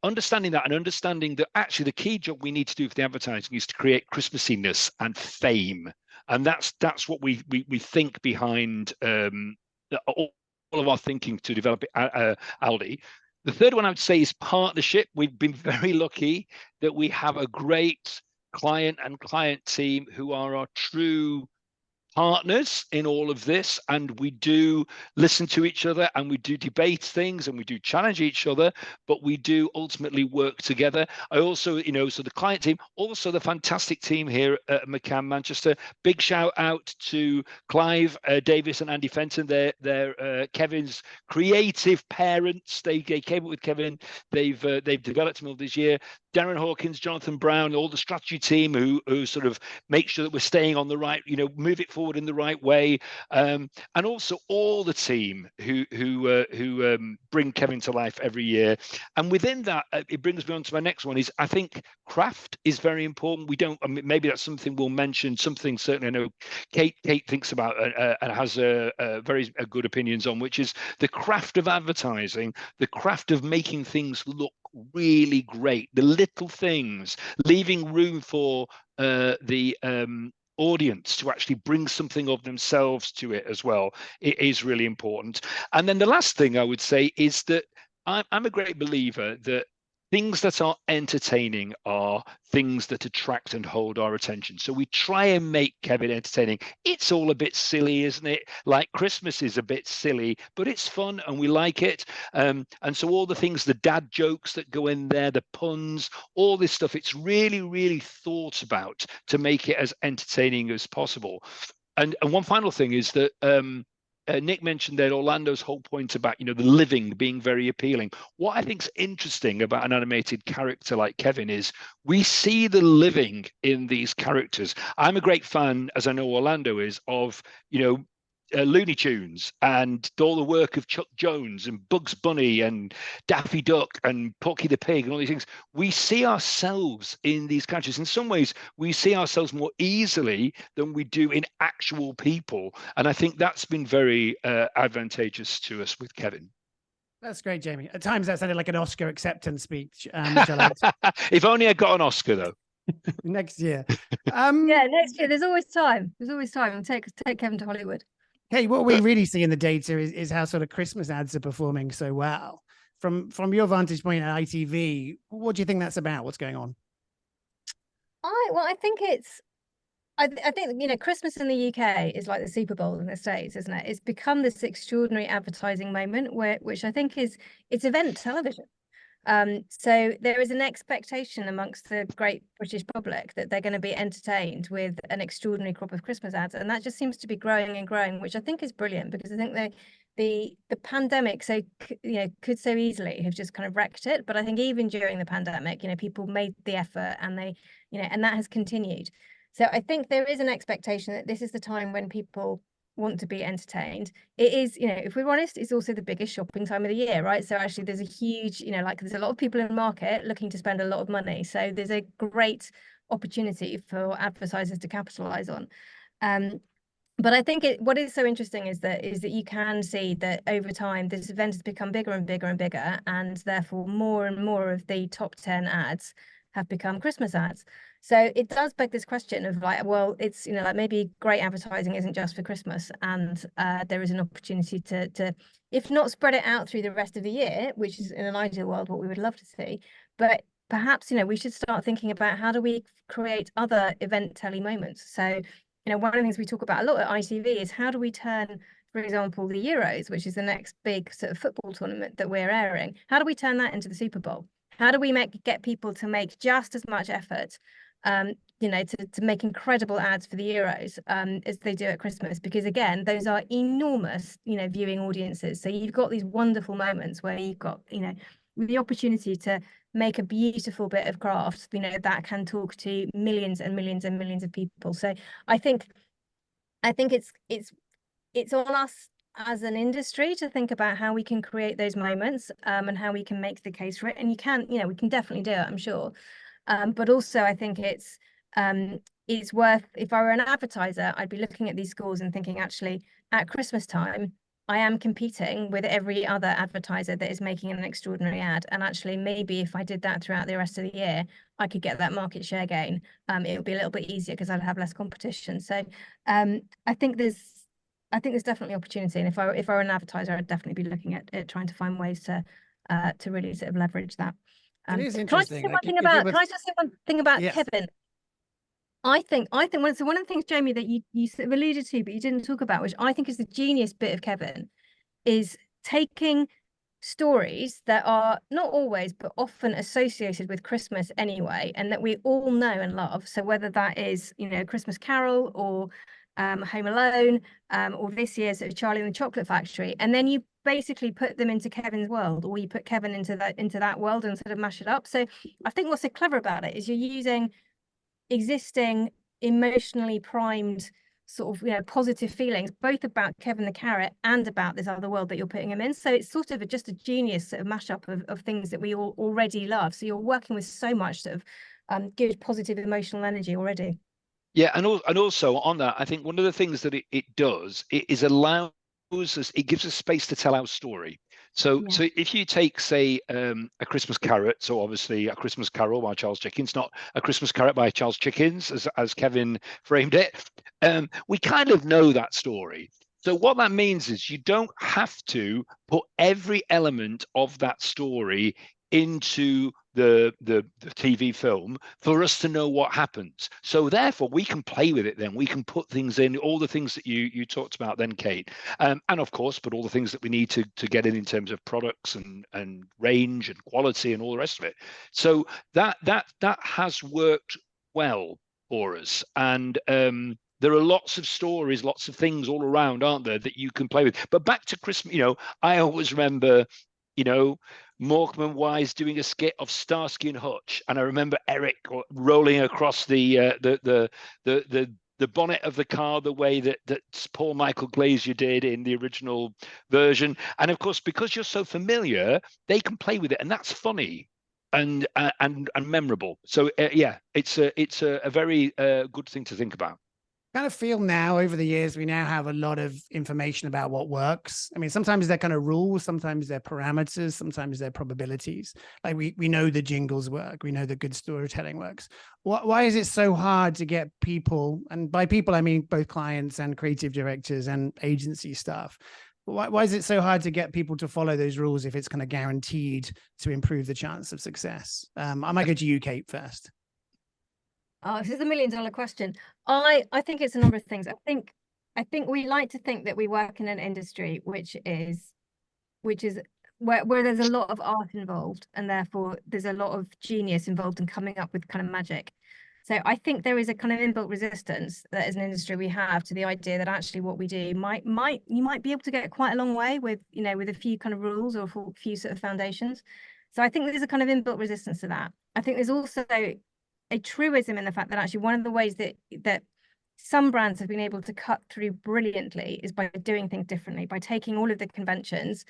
Speaker 4: understanding that, and understanding that actually the key job we need to do for the advertising is to create Christmassiness and fame. And that's what we think behind all of our thinking to develop Aldi. The third one I would say is partnership. We've been very lucky that we have a great client team who are our true partners in all of this, and we do listen to each other, and we do debate things, and we do challenge each other, but we do ultimately work together. I also, so the client team, also the fantastic team here at McCann Manchester. Big shout out to Clive Davis and Andy Fenton. They're Kevin's creative parents. They came up with Kevin. They've developed him all this year. Darren Hawkins, Jonathan Brown, all the strategy team who sort of make sure that we're staying on the right, move it forward forward in the right way, and also all the team who bring Kevin to life every year. And within that, it brings me on to my next one. Is I think craft is very important. We don't. I mean, maybe that's something we'll mention. Something certainly I know Kate thinks about and has very good opinions on, which is the craft of advertising, the craft of making things look really great, the little things, leaving room for the audience to actually bring something of themselves to it as well. It is really important. And then the last thing I would say is that I'm a great believer that things that are entertaining are things that attract and hold our attention. So we try and make Kevin entertaining. It's all a bit silly, isn't it? Like Christmas is a bit silly, but it's fun and we like it. And so all the things, the dad jokes that go in there, the puns, all this stuff, it's really, really thought about to make it as entertaining as possible. And one final thing is that Nick mentioned that Orlando's whole point about, the living being very appealing. What I think's interesting about an animated character like Kevin is we see the living in these characters. I'm a great fan, as I know Orlando is, of, Looney Tunes and all the work of Chuck Jones and Bugs Bunny and Daffy Duck and Porky the Pig and all these things. We see ourselves in these characters. In some ways, we see ourselves more easily than we do in actual people. And I think that's been very advantageous to us with Kevin.
Speaker 2: That's great, Jamie. At times that sounded like an Oscar acceptance speech, which I liked.
Speaker 4: If only I got an Oscar, though.
Speaker 2: Next year.
Speaker 3: Yeah, next year. There's always time. There's always time. Take Kevin to Hollywood.
Speaker 2: Hey, what we really see in the data is how sort of Christmas ads are performing so well. From your vantage point at ITV, what do you think that's about? What's going on?
Speaker 3: I think it's, I think, Christmas in the UK is like the Super Bowl in the States, isn't it? It's become this extraordinary advertising moment which I think it's event television. So there is an expectation amongst the great British public that they're going to be entertained with an extraordinary crop of Christmas ads, and that just seems to be growing and growing, which I think is brilliant, because I think the pandemic could so easily have just kind of wrecked it. But I think even during the pandemic, people made the effort, and they, and that has continued. So I think there is an expectation that this is the time when people want to be entertained. It is, if we're honest, it's also the biggest shopping time of the year, right? So actually there's a huge, there's a lot of people in the market looking to spend a lot of money. So there's a great opportunity for advertisers to capitalize on. But I think what is so interesting is that you can see that over time this event has become bigger and bigger and bigger, and therefore more and more of the top 10 ads have become Christmas ads. So it does beg this question of it's, maybe great advertising isn't just for Christmas, and there is an opportunity to, if not spread it out through the rest of the year, which is in an ideal world what we would love to see, but perhaps, we should start thinking about how do we create other event telly moments. So, one of the things we talk about a lot at ITV is how do we turn, for example, the Euros, which is the next big sort of football tournament that we're airing, how do we turn that into the Super Bowl? How do we get people to make just as much effort, to make incredible ads for the Euros as they do at Christmas? Because again, those are enormous, viewing audiences. So you've got these wonderful moments where you've got, the opportunity to make a beautiful bit of craft, that can talk to millions and millions and millions of people. So I think it's on us as an industry to think about how we can create those moments and how we can make the case for it. And we can definitely do it, I'm sure. But also I think it's worth, if I were an advertiser, I'd be looking at these scores and thinking, actually, at Christmas time, I am competing with every other advertiser that is making an extraordinary ad. And actually, maybe if I did that throughout the rest of the year, I could get that market share gain. It would be a little bit easier because I'd have less competition. So I think there's definitely opportunity, and if I were an advertiser, I'd definitely be looking at trying to find ways to really sort of leverage that.
Speaker 2: It is interesting.
Speaker 3: Can I just say one thing about Kevin? I think one of the things, Jamie, that you sort of alluded to, but you didn't talk about, which I think is the genius bit of Kevin, is taking stories that are not always, but often associated with Christmas anyway, and that we all know and love. So whether that is, Christmas Carol or Home Alone, or this year's sort of Charlie and the Chocolate Factory, and then you basically put them into Kevin's world, or you put Kevin into that world and sort of mash it up. So I think what's so clever about it is you're using existing emotionally primed sort of, positive feelings, both about Kevin the Carrot and about this other world that you're putting him in. So it's sort of just a genius sort of mashup of things that we all already love. So you're working with so much sort of good, positive, emotional energy already.
Speaker 4: Yeah, and also on that, I think one of the things that it does, it allows us, it gives us space to tell our story. So if you take, say, A Christmas Carrot, so obviously A Christmas Carol by Charles Dickens, not A Christmas Carrot by Charles Dickens, as Kevin framed it, we kind of know that story. So what that means is you don't have to put every element of that story into the TV film for us to know what happens. So therefore we can play with it then. We can put things in, all the things that you talked about then, Kate. And of course, put all the things that we need to get in terms of products and range and quality and all the rest of it. So that has worked well for us. And there are lots of stories, lots of things all around, aren't there, that you can play with. But back to Christmas, I always remember, Morecambe and Wise doing a skit of Starsky and Hutch, and I remember Eric rolling across the bonnet of the car the way that Paul Michael Glazier did in the original version. And of course, because you're so familiar, they can play with it, and that's funny and memorable. So it's a very good thing to think about.
Speaker 2: Kind of feel now over the years we now have a lot of information about what works. I mean, sometimes they're kind of rules, sometimes they're parameters, sometimes they're probabilities. Like we know the jingles work, we know the good storytelling works. Why is it so hard to get people, and by people I mean both clients and creative directors and agency staff, why is it so hard to get people to follow those rules if it's kind of guaranteed to improve the chance of success? I might go to you, Kate, first.
Speaker 3: Oh, this is $1 million question. I think it's a number of things. I think we like to think that we work in an industry which is where there's a lot of art involved, and therefore there's a lot of genius involved in coming up with kind of magic. So I think there is a kind of inbuilt resistance that as an industry we have to the idea that actually what we do you might be able to get quite a long way with with a few kind of rules or a few sort of foundations. So I think there's a kind of inbuilt resistance to that. I think there's also a truism in the fact that actually one of the ways that some brands have been able to cut through brilliantly is by doing things differently, by taking all of the conventions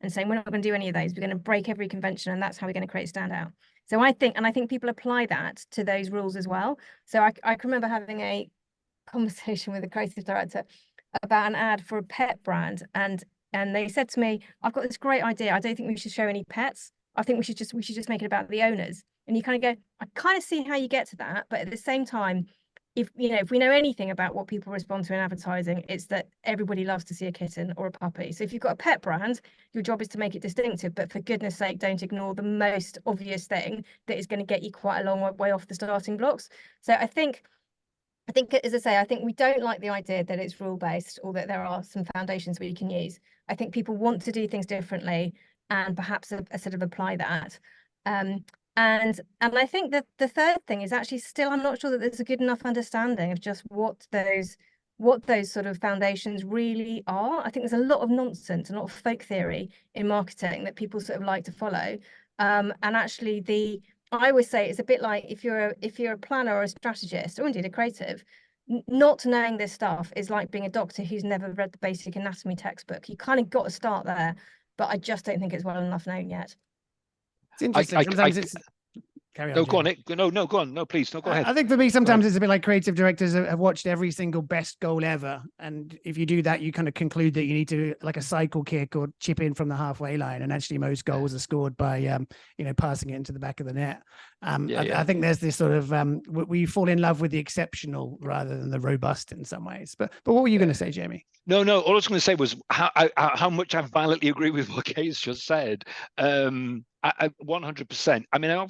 Speaker 3: and saying, we're not going to do any of those. We're going to break every convention, and that's how we're going to create standout. So I think people apply that to those rules as well. So I can remember having a conversation with a creative director about an ad for a pet brand. And they said to me, I've got this great idea. I don't think we should show any pets. I think we should just make it about the owners. And you kind of go, I kind of see how you get to that. But at the same time, if we know anything about what people respond to in advertising, it's that everybody loves to see a kitten or a puppy. So if you've got a pet brand, your job is to make it distinctive. But for goodness sake, don't ignore the most obvious thing that is going to get you quite a long way off the starting blocks. So I think, as I say, I think we don't like the idea that it's rule-based or that there are some foundations we can use. I think people want to do things differently and perhaps sort of apply that. And I think that the third thing is actually still, I'm not sure that there's a good enough understanding of just what those sort of foundations really are. I think there's a lot of nonsense, a lot of folk theory in marketing that people sort of like to follow. And actually I always say it's a bit like if you're a planner or a strategist or indeed a creative, not knowing this stuff is like being a doctor who's never read the basic anatomy textbook. You kind of got to start there, but I just don't think it's well enough known yet.
Speaker 2: It's interesting. Sometimes it's carry on.
Speaker 4: No, go on, Nick. No, go on. No, please. No, go ahead.
Speaker 2: I think for me, sometimes it's a bit like creative directors have watched every single best goal ever. And if you do that, you kind of conclude that you need to like a cycle kick or chip in from the halfway line. And actually most goals are scored by, passing it into the back of the net. I think there's this sort of, we fall in love with the exceptional rather than the robust in some ways. But what were you going to say, Jamie?
Speaker 4: No. All I was going to say was how much I violently agree with what Kate's just said. 100%. I mean,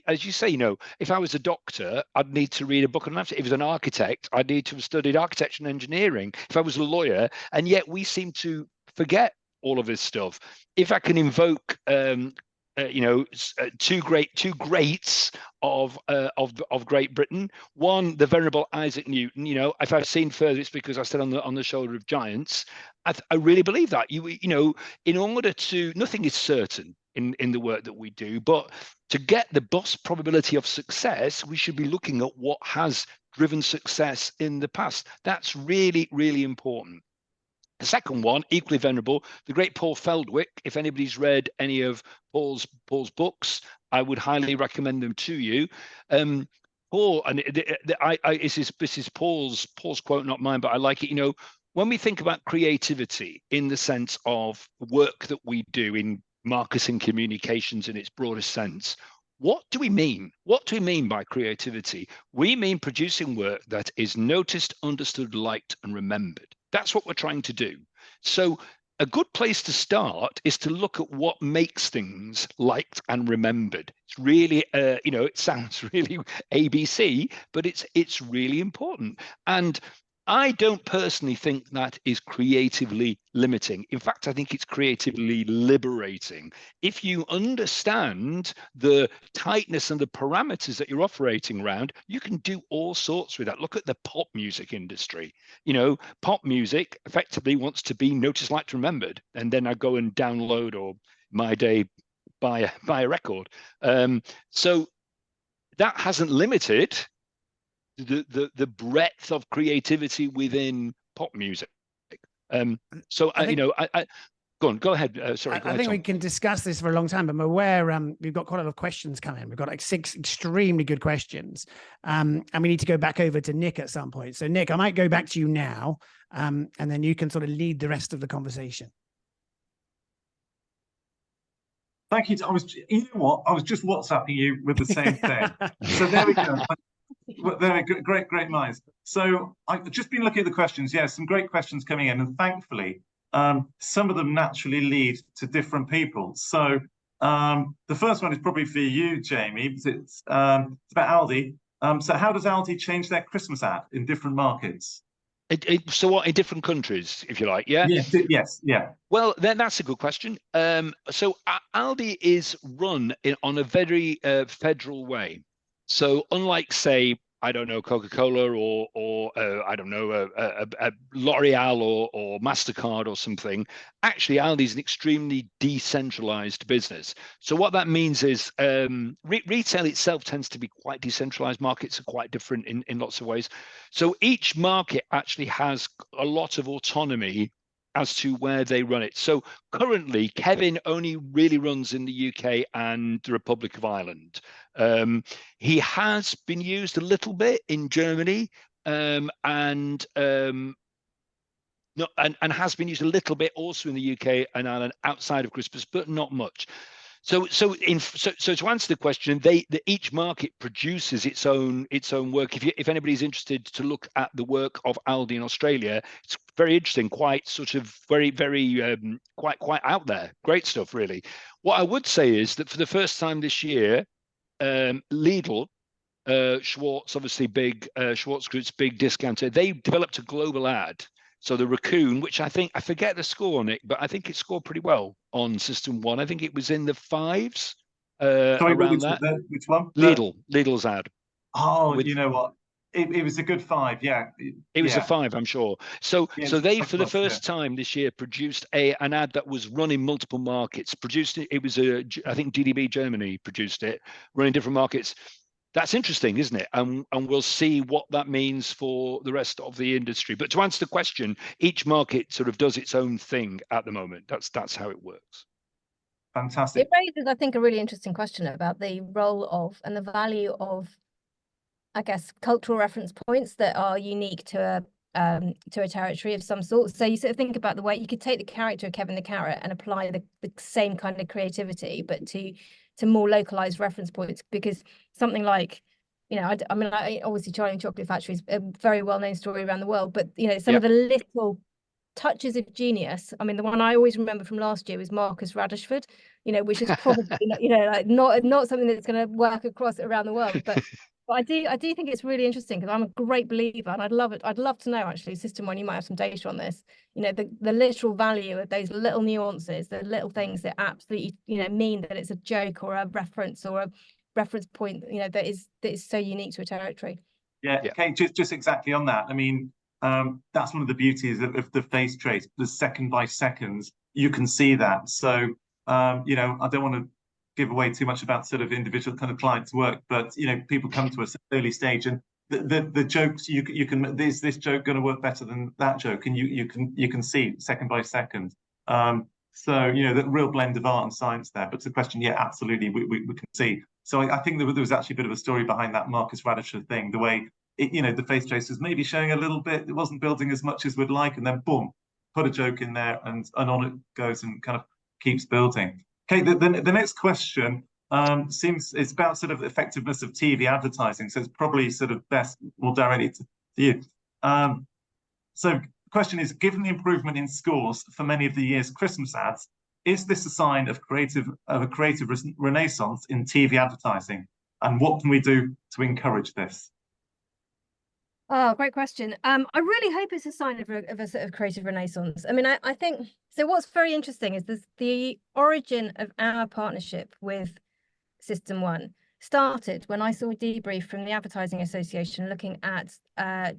Speaker 4: as you say, if I was a doctor, I'd need to read a book on anatomy. If I was an architect, I'd need to have studied architecture and engineering. If I was a lawyer, and yet we seem to forget all of this stuff. If I can invoke, two greats of Great Britain. One, the venerable Isaac Newton. If I've seen further, it's because I stood on the shoulder of giants. I really believe that. In order to, nothing is certain in the work that we do, but to get the best probability of success, we should be looking at what has driven success in the past. That's really, really important. The second one, equally venerable, the great Paul Feldwick. If anybody's read any of Paul's books, I would highly recommend them to you. Paul, and this is Paul's quote, not mine, but I like it. You know, when we think about creativity in the sense of work that we do in marketing communications in its broadest sense, what do we mean? What do we mean by creativity? We mean producing work that is noticed, understood, liked, and remembered. That's what we're trying to do. So a good place to start is to look at what makes things liked and remembered. It's really, you know, it sounds really ABC, but it's really important. And I don't personally think that is creatively limiting. In fact, I think it's creatively liberating. If you understand the tightness and the parameters that you're operating around, you can do all sorts with that. Look at the pop music industry. You know, pop music effectively wants to be noticed, liked, remembered. And then I go and download, or my day, buy a record. So that hasn't limited the breadth of creativity within pop music. So you know, I go ahead. Sorry, go
Speaker 2: I
Speaker 4: ahead,
Speaker 2: think
Speaker 4: Tom.
Speaker 2: we can discuss this for a long time, but I'm aware we've got quite a lot of questions coming. We've got like 6 extremely good questions, and we need to go back over to Nick at some point. So Nick, I might go back to you now, and then you can sort of lead the rest of the conversation.
Speaker 1: Thank you. You know what? I was just WhatsApping you with the same thing. So there we go. There we go. Great minds. So I've just been looking at the questions. Yeah, some great questions coming in, and thankfully, some of them naturally lead to different people. So the first one is probably for you, Jamie. It's about Aldi. So how does Aldi change their Christmas ad in different markets?
Speaker 4: So what, in different countries, if you like? Yeah.
Speaker 1: Yes. Yeah.
Speaker 4: Well, then that's a good question. So Aldi is run on a very federal way. So unlike, say, I don't know, Coca-Cola or I don't know, a L'Oreal or MasterCard or something, actually Aldi is an extremely decentralized business. So what that means is retail itself tends to be quite decentralized. Markets are quite different in lots of ways. So each market actually has a lot of autonomy as to where they run it. So currently, Kevin only really runs in the UK and the Republic of Ireland. He has been used a little bit in Germany, and has been used a little bit also in the UK and Ireland outside of Christmas, but not much. So to answer the question, each market produces its own work. If anybody's interested to look at the work of Aldi in Australia, it's very interesting, quite sort of very quite out there. Great stuff, really. What I would say is that for the first time this year, Lidl, Schwartz, obviously big Schwartz Group's big discounter, they developed a global ad. So the raccoon, which I forget the score on it, but I think it scored pretty well on System 1. I think it was in the 5s.
Speaker 1: Sorry,
Speaker 4: around that.
Speaker 1: Which one?
Speaker 4: Lidl's ad.
Speaker 1: Oh, you know what? It was a good 5. Yeah.
Speaker 4: It was a 5, I'm sure. So they, for the first
Speaker 1: yeah.
Speaker 4: time this year, produced an ad that was run in multiple markets. It was I think GDB Germany produced it, running different markets. That's interesting, isn't it? And we'll see what that means for the rest of the industry. But to answer the question, each market sort of does its own thing at the moment. That's how it works.
Speaker 1: Fantastic.
Speaker 3: It raises, I think, a really interesting question about the role of and the value of, I guess, cultural reference points that are unique to a territory of some sort. So you sort of think about the way you could take the character of Kevin the Carrot and apply the same kind of creativity, but to more localized reference points, because something like, you know, I mean, obviously Charlie and Chocolate Factory is a very well-known story around the world, but, you know, some of the little touches of genius. I mean, the one I always remember from last year was Marcus Radishford, you know, which is probably, you know, like not something that's going to work across around the world, but I do think it's really interesting, because I'm a great believer, and I'd love to know, actually, System 1, you might have some data on this, you know, the literal value of those little nuances, the little things that absolutely, you know, mean that it's a joke or a reference or a reference point, you know, that is so unique to a territory.
Speaker 1: Yeah. Okay, just exactly on that. I mean, that's one of the beauties of the face trace, the second by seconds, you can see that. So, you know, I don't want to give away too much about sort of individual kind of clients' work, but, you know, people come to us at an early stage and the jokes you can, is this joke going to work better than that joke, and you can see second by second. So you know, the real blend of art and science there. But to the question, yeah, absolutely, we can see. So I think there was actually a bit of a story behind that Marcus Radisher thing, the way it, you know, the face trace was maybe showing a little bit, it wasn't building as much as we'd like, and then boom, put a joke in there, and on it goes and kind of keeps building. Okay, the next question seems it's about sort of effectiveness of TV advertising, so it's probably sort of best more directly to you. So the question is, given the improvement in scores for many of the year's Christmas ads, is this a sign of a creative renaissance in TV advertising? And what can we do to encourage this?
Speaker 3: Oh, great question. I really hope it's a sign of a sort of creative renaissance. I mean, I think, so what's very interesting is this, the origin of our partnership with System One started when I saw a debrief from the Advertising Association looking at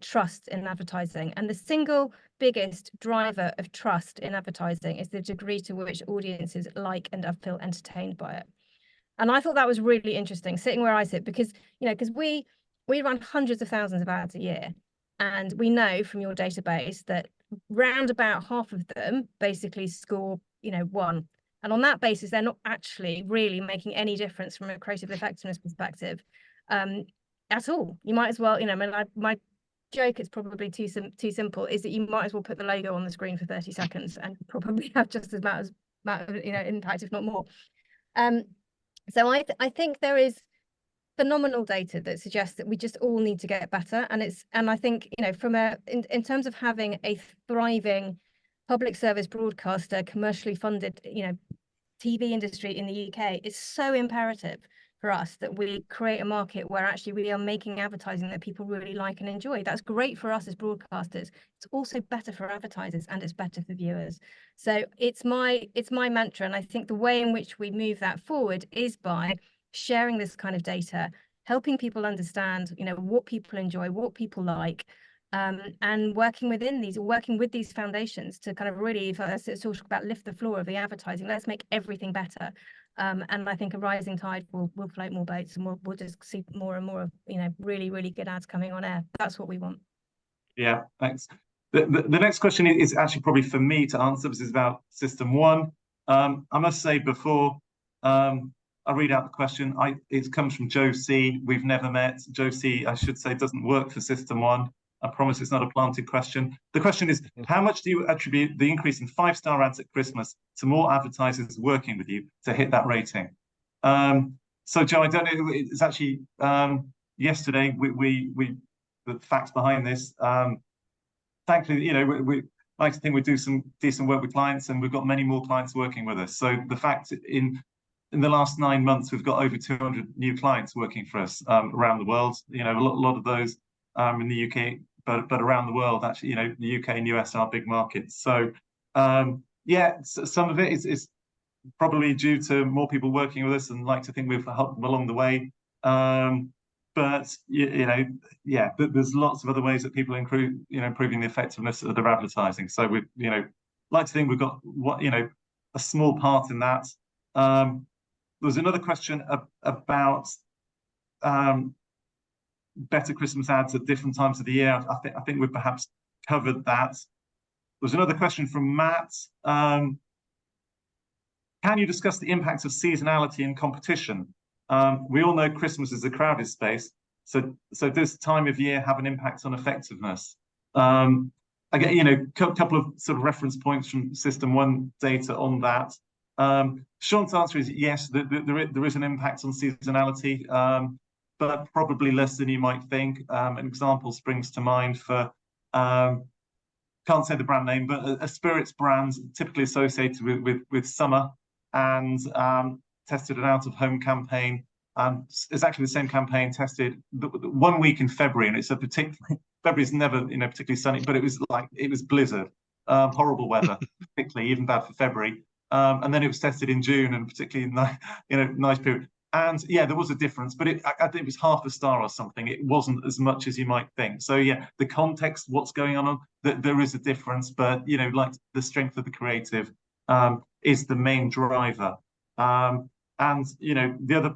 Speaker 3: trust in advertising. And the single biggest driver of trust in advertising is the degree to which audiences like and feel entertained by it. And I thought that was really interesting, sitting where I sit, because, you know, because we run hundreds of thousands of ads a year. And we know from your database that round about half of them basically score, you know, 1. And on that basis, they're not actually really making any difference from a creative effectiveness perspective at all. You might as well, you know, my joke, it's probably too simple, is that you might as well put the logo on the screen for 30 seconds and probably have just as much you know, impact, if not more. So I think there is phenomenal data that suggests that we just all need to get better. And I think, you know, from in terms of having a thriving public service broadcaster, commercially funded, you know, TV industry in the UK, is so imperative for us that we create a market where actually we are making advertising that people really like and enjoy. That's great for us as broadcasters. It's also better for advertisers, and it's better for viewers. So it's my mantra, and I think the way in which we move that forward is by sharing this kind of data, helping people understand, you know, what people enjoy, what people like, and working with these foundations to kind of really, if I talk about lift the floor of the advertising, let's make everything better. And I think a rising tide will float more boats, and we'll just see more and more of, you know, really, really good ads coming on air. That's what we want. Yeah, thanks. The next question is actually probably for me to answer. This is about System One. I must say before I read out the question, it comes from Joe C. We've never met. Joe C, I should say, doesn't work for System One. I promise it's not a planted question. The question is, how much do you attribute the increase in 5-star ads at Christmas to more advertisers working with you to hit that rating? So Joe, I don't know, it's actually yesterday, the facts behind this, thankfully, you know, we like to think we do some decent work with clients, and we've got many more clients working with us. So the fact in the last 9 months, we've got over 200 new clients working for us around the world. You know, a lot of those in the UK, but around the world, actually, you know, the UK and US are big markets. So yeah, some of it is probably due to more people working with us, and like to think we've helped them along the way. But you know, yeah, there's lots of other ways that people improving the effectiveness of their advertising. So we, you know, like to think we've got a small part in that. There was another question about better Christmas ads at different times of the year. I think we've perhaps covered that. There's another question from Matt. Can you discuss the impact of seasonality and competition? We all know Christmas is a crowded space, so does time of year have an impact on effectiveness? Again, you know, a couple of sort of reference points from System One data on that. Sean's answer is yes, there is an impact on seasonality, but probably less than you might think. An example springs to mind for, can't say the brand name, but a spirits brand typically associated with summer, and tested an out-of-home campaign. It's actually the same campaign tested 1 week in February, and it's a particularly, February's never, you know, particularly sunny, but it was blizzard, horrible weather, particularly even bad for February. And then it was tested in June, and particularly nice period. And yeah, there was a difference, but I think it was 1/2 star or something. It wasn't as much as you might think. So yeah, the context, what's going on, there is a difference, but you know, like the strength of the creative is the main driver. And you know, the other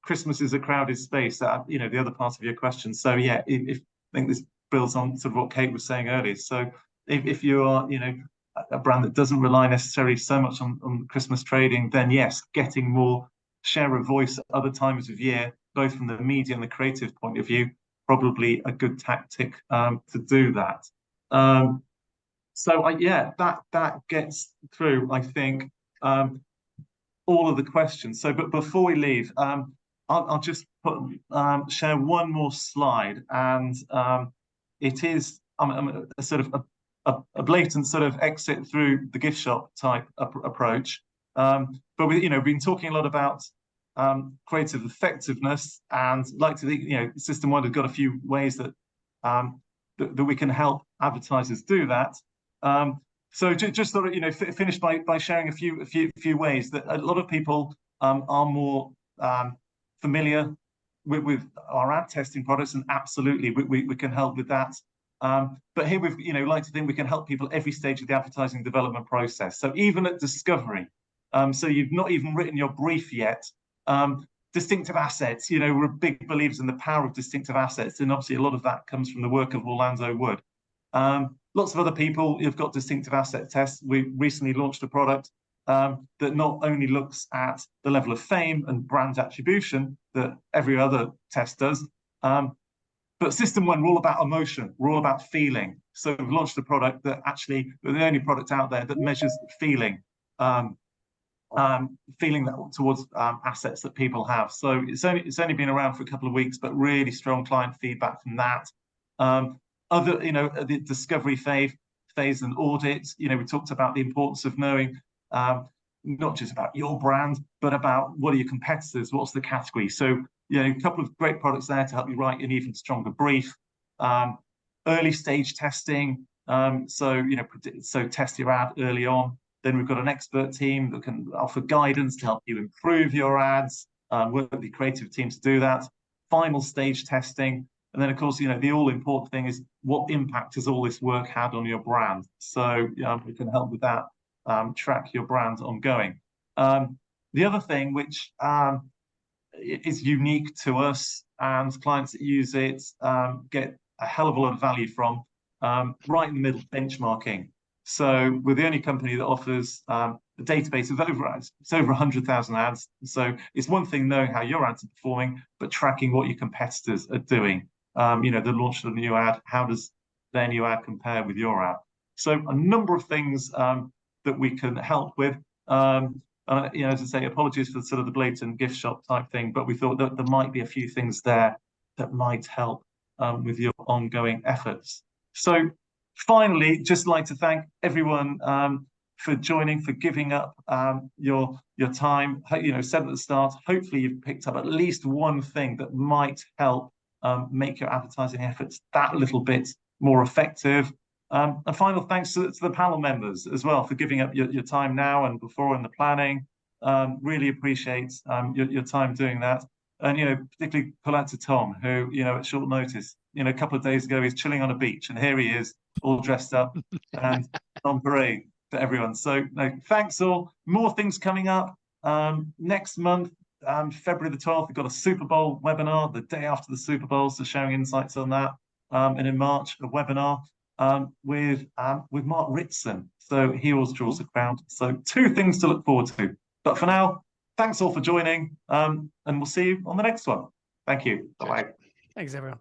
Speaker 1: Christmas is a crowded space. You know, the other part of your question. So yeah, if I think this builds on sort of what Kate was saying earlier. So if you are, you know, a brand that doesn't rely necessarily so much on Christmas trading, then yes, getting more share of voice at other times of year, both from the media and the creative point of view, probably a good tactic to do that. So yeah, that gets through, I think, all of the questions. So, but before we leave, I'll just share one more slide, and it is a sort of a blatant sort of exit through the gift shop type approach. But we've been talking a lot about creative effectiveness, and like to think, you know, System One has got a few ways that that we can help advertisers do that. So just sort of, you know, finish by sharing a few ways that a lot of people are more familiar with our ad testing products, and absolutely we can help with that. But here we've, you know, like to think we can help people every stage of the advertising development process. So even at discovery, so you've not even written your brief yet. Distinctive assets, you know, we're big believers in the power of distinctive assets, and obviously a lot of that comes from the work of Orlando Wood. Lots of other people have got distinctive asset tests. We recently launched a product that not only looks at the level of fame and brand attribution that every other test does, but System One, we're all about emotion, we're all about feeling. So we've launched a product that actually, we're the only product out there that measures feeling. Feeling that towards assets that people have. So it's only been around for a couple of weeks, but really strong client feedback from that. Other, you know, the discovery phase and audit, you know, we talked about the importance of knowing not just about your brand, but about what are your competitors, what's the category. So, you know, a couple of great products there to help you write an even stronger brief. Early stage testing, so, you know, so test your ad early on. Then we've got an expert team that can offer guidance to help you improve your ads, work with the creative team to do that. Final stage testing. And then, of course, you know, the all-important thing is what impact has all this work had on your brand? So we can help with that, track your brand ongoing. The other thing which is unique to us and clients that use it get a hell of a lot of value from, right in the middle, benchmarking. So we're the only company that offers a database of it's over 100,000 ads. So it's one thing knowing how your ads are performing, but tracking what your competitors are doing. You know, the launch of a new ad, how does their new ad compare with your ad? So a number of things that we can help with. You know, as I say, apologies for sort of the blatant gift shop type thing, but we thought that there might be a few things there that might help with your ongoing efforts. So finally, just like to thank everyone for joining, for giving up your time. You know, said at the start, hopefully you've picked up at least one thing that might help make your advertising efforts that little bit more effective. A final thanks to the panel members as well for giving up your time now and before in the planning. Really appreciate your time doing that. And, you know, particularly pull out to Tom, who, you know, at short notice, you know, a couple of days ago, he's chilling on a beach, and here he is, all dressed up and on parade for everyone. So, no, thanks all. More things coming up next month. February the 12th, we've got a Super Bowl webinar the day after the Super Bowl, so sharing insights on that. And in March, a webinar with Mark Ritson. So he always draws the crowd. So 2 things to look forward to. But for now, thanks all for joining, and we'll see you on the next one. Thank you. Bye-bye.
Speaker 2: Thanks, everyone.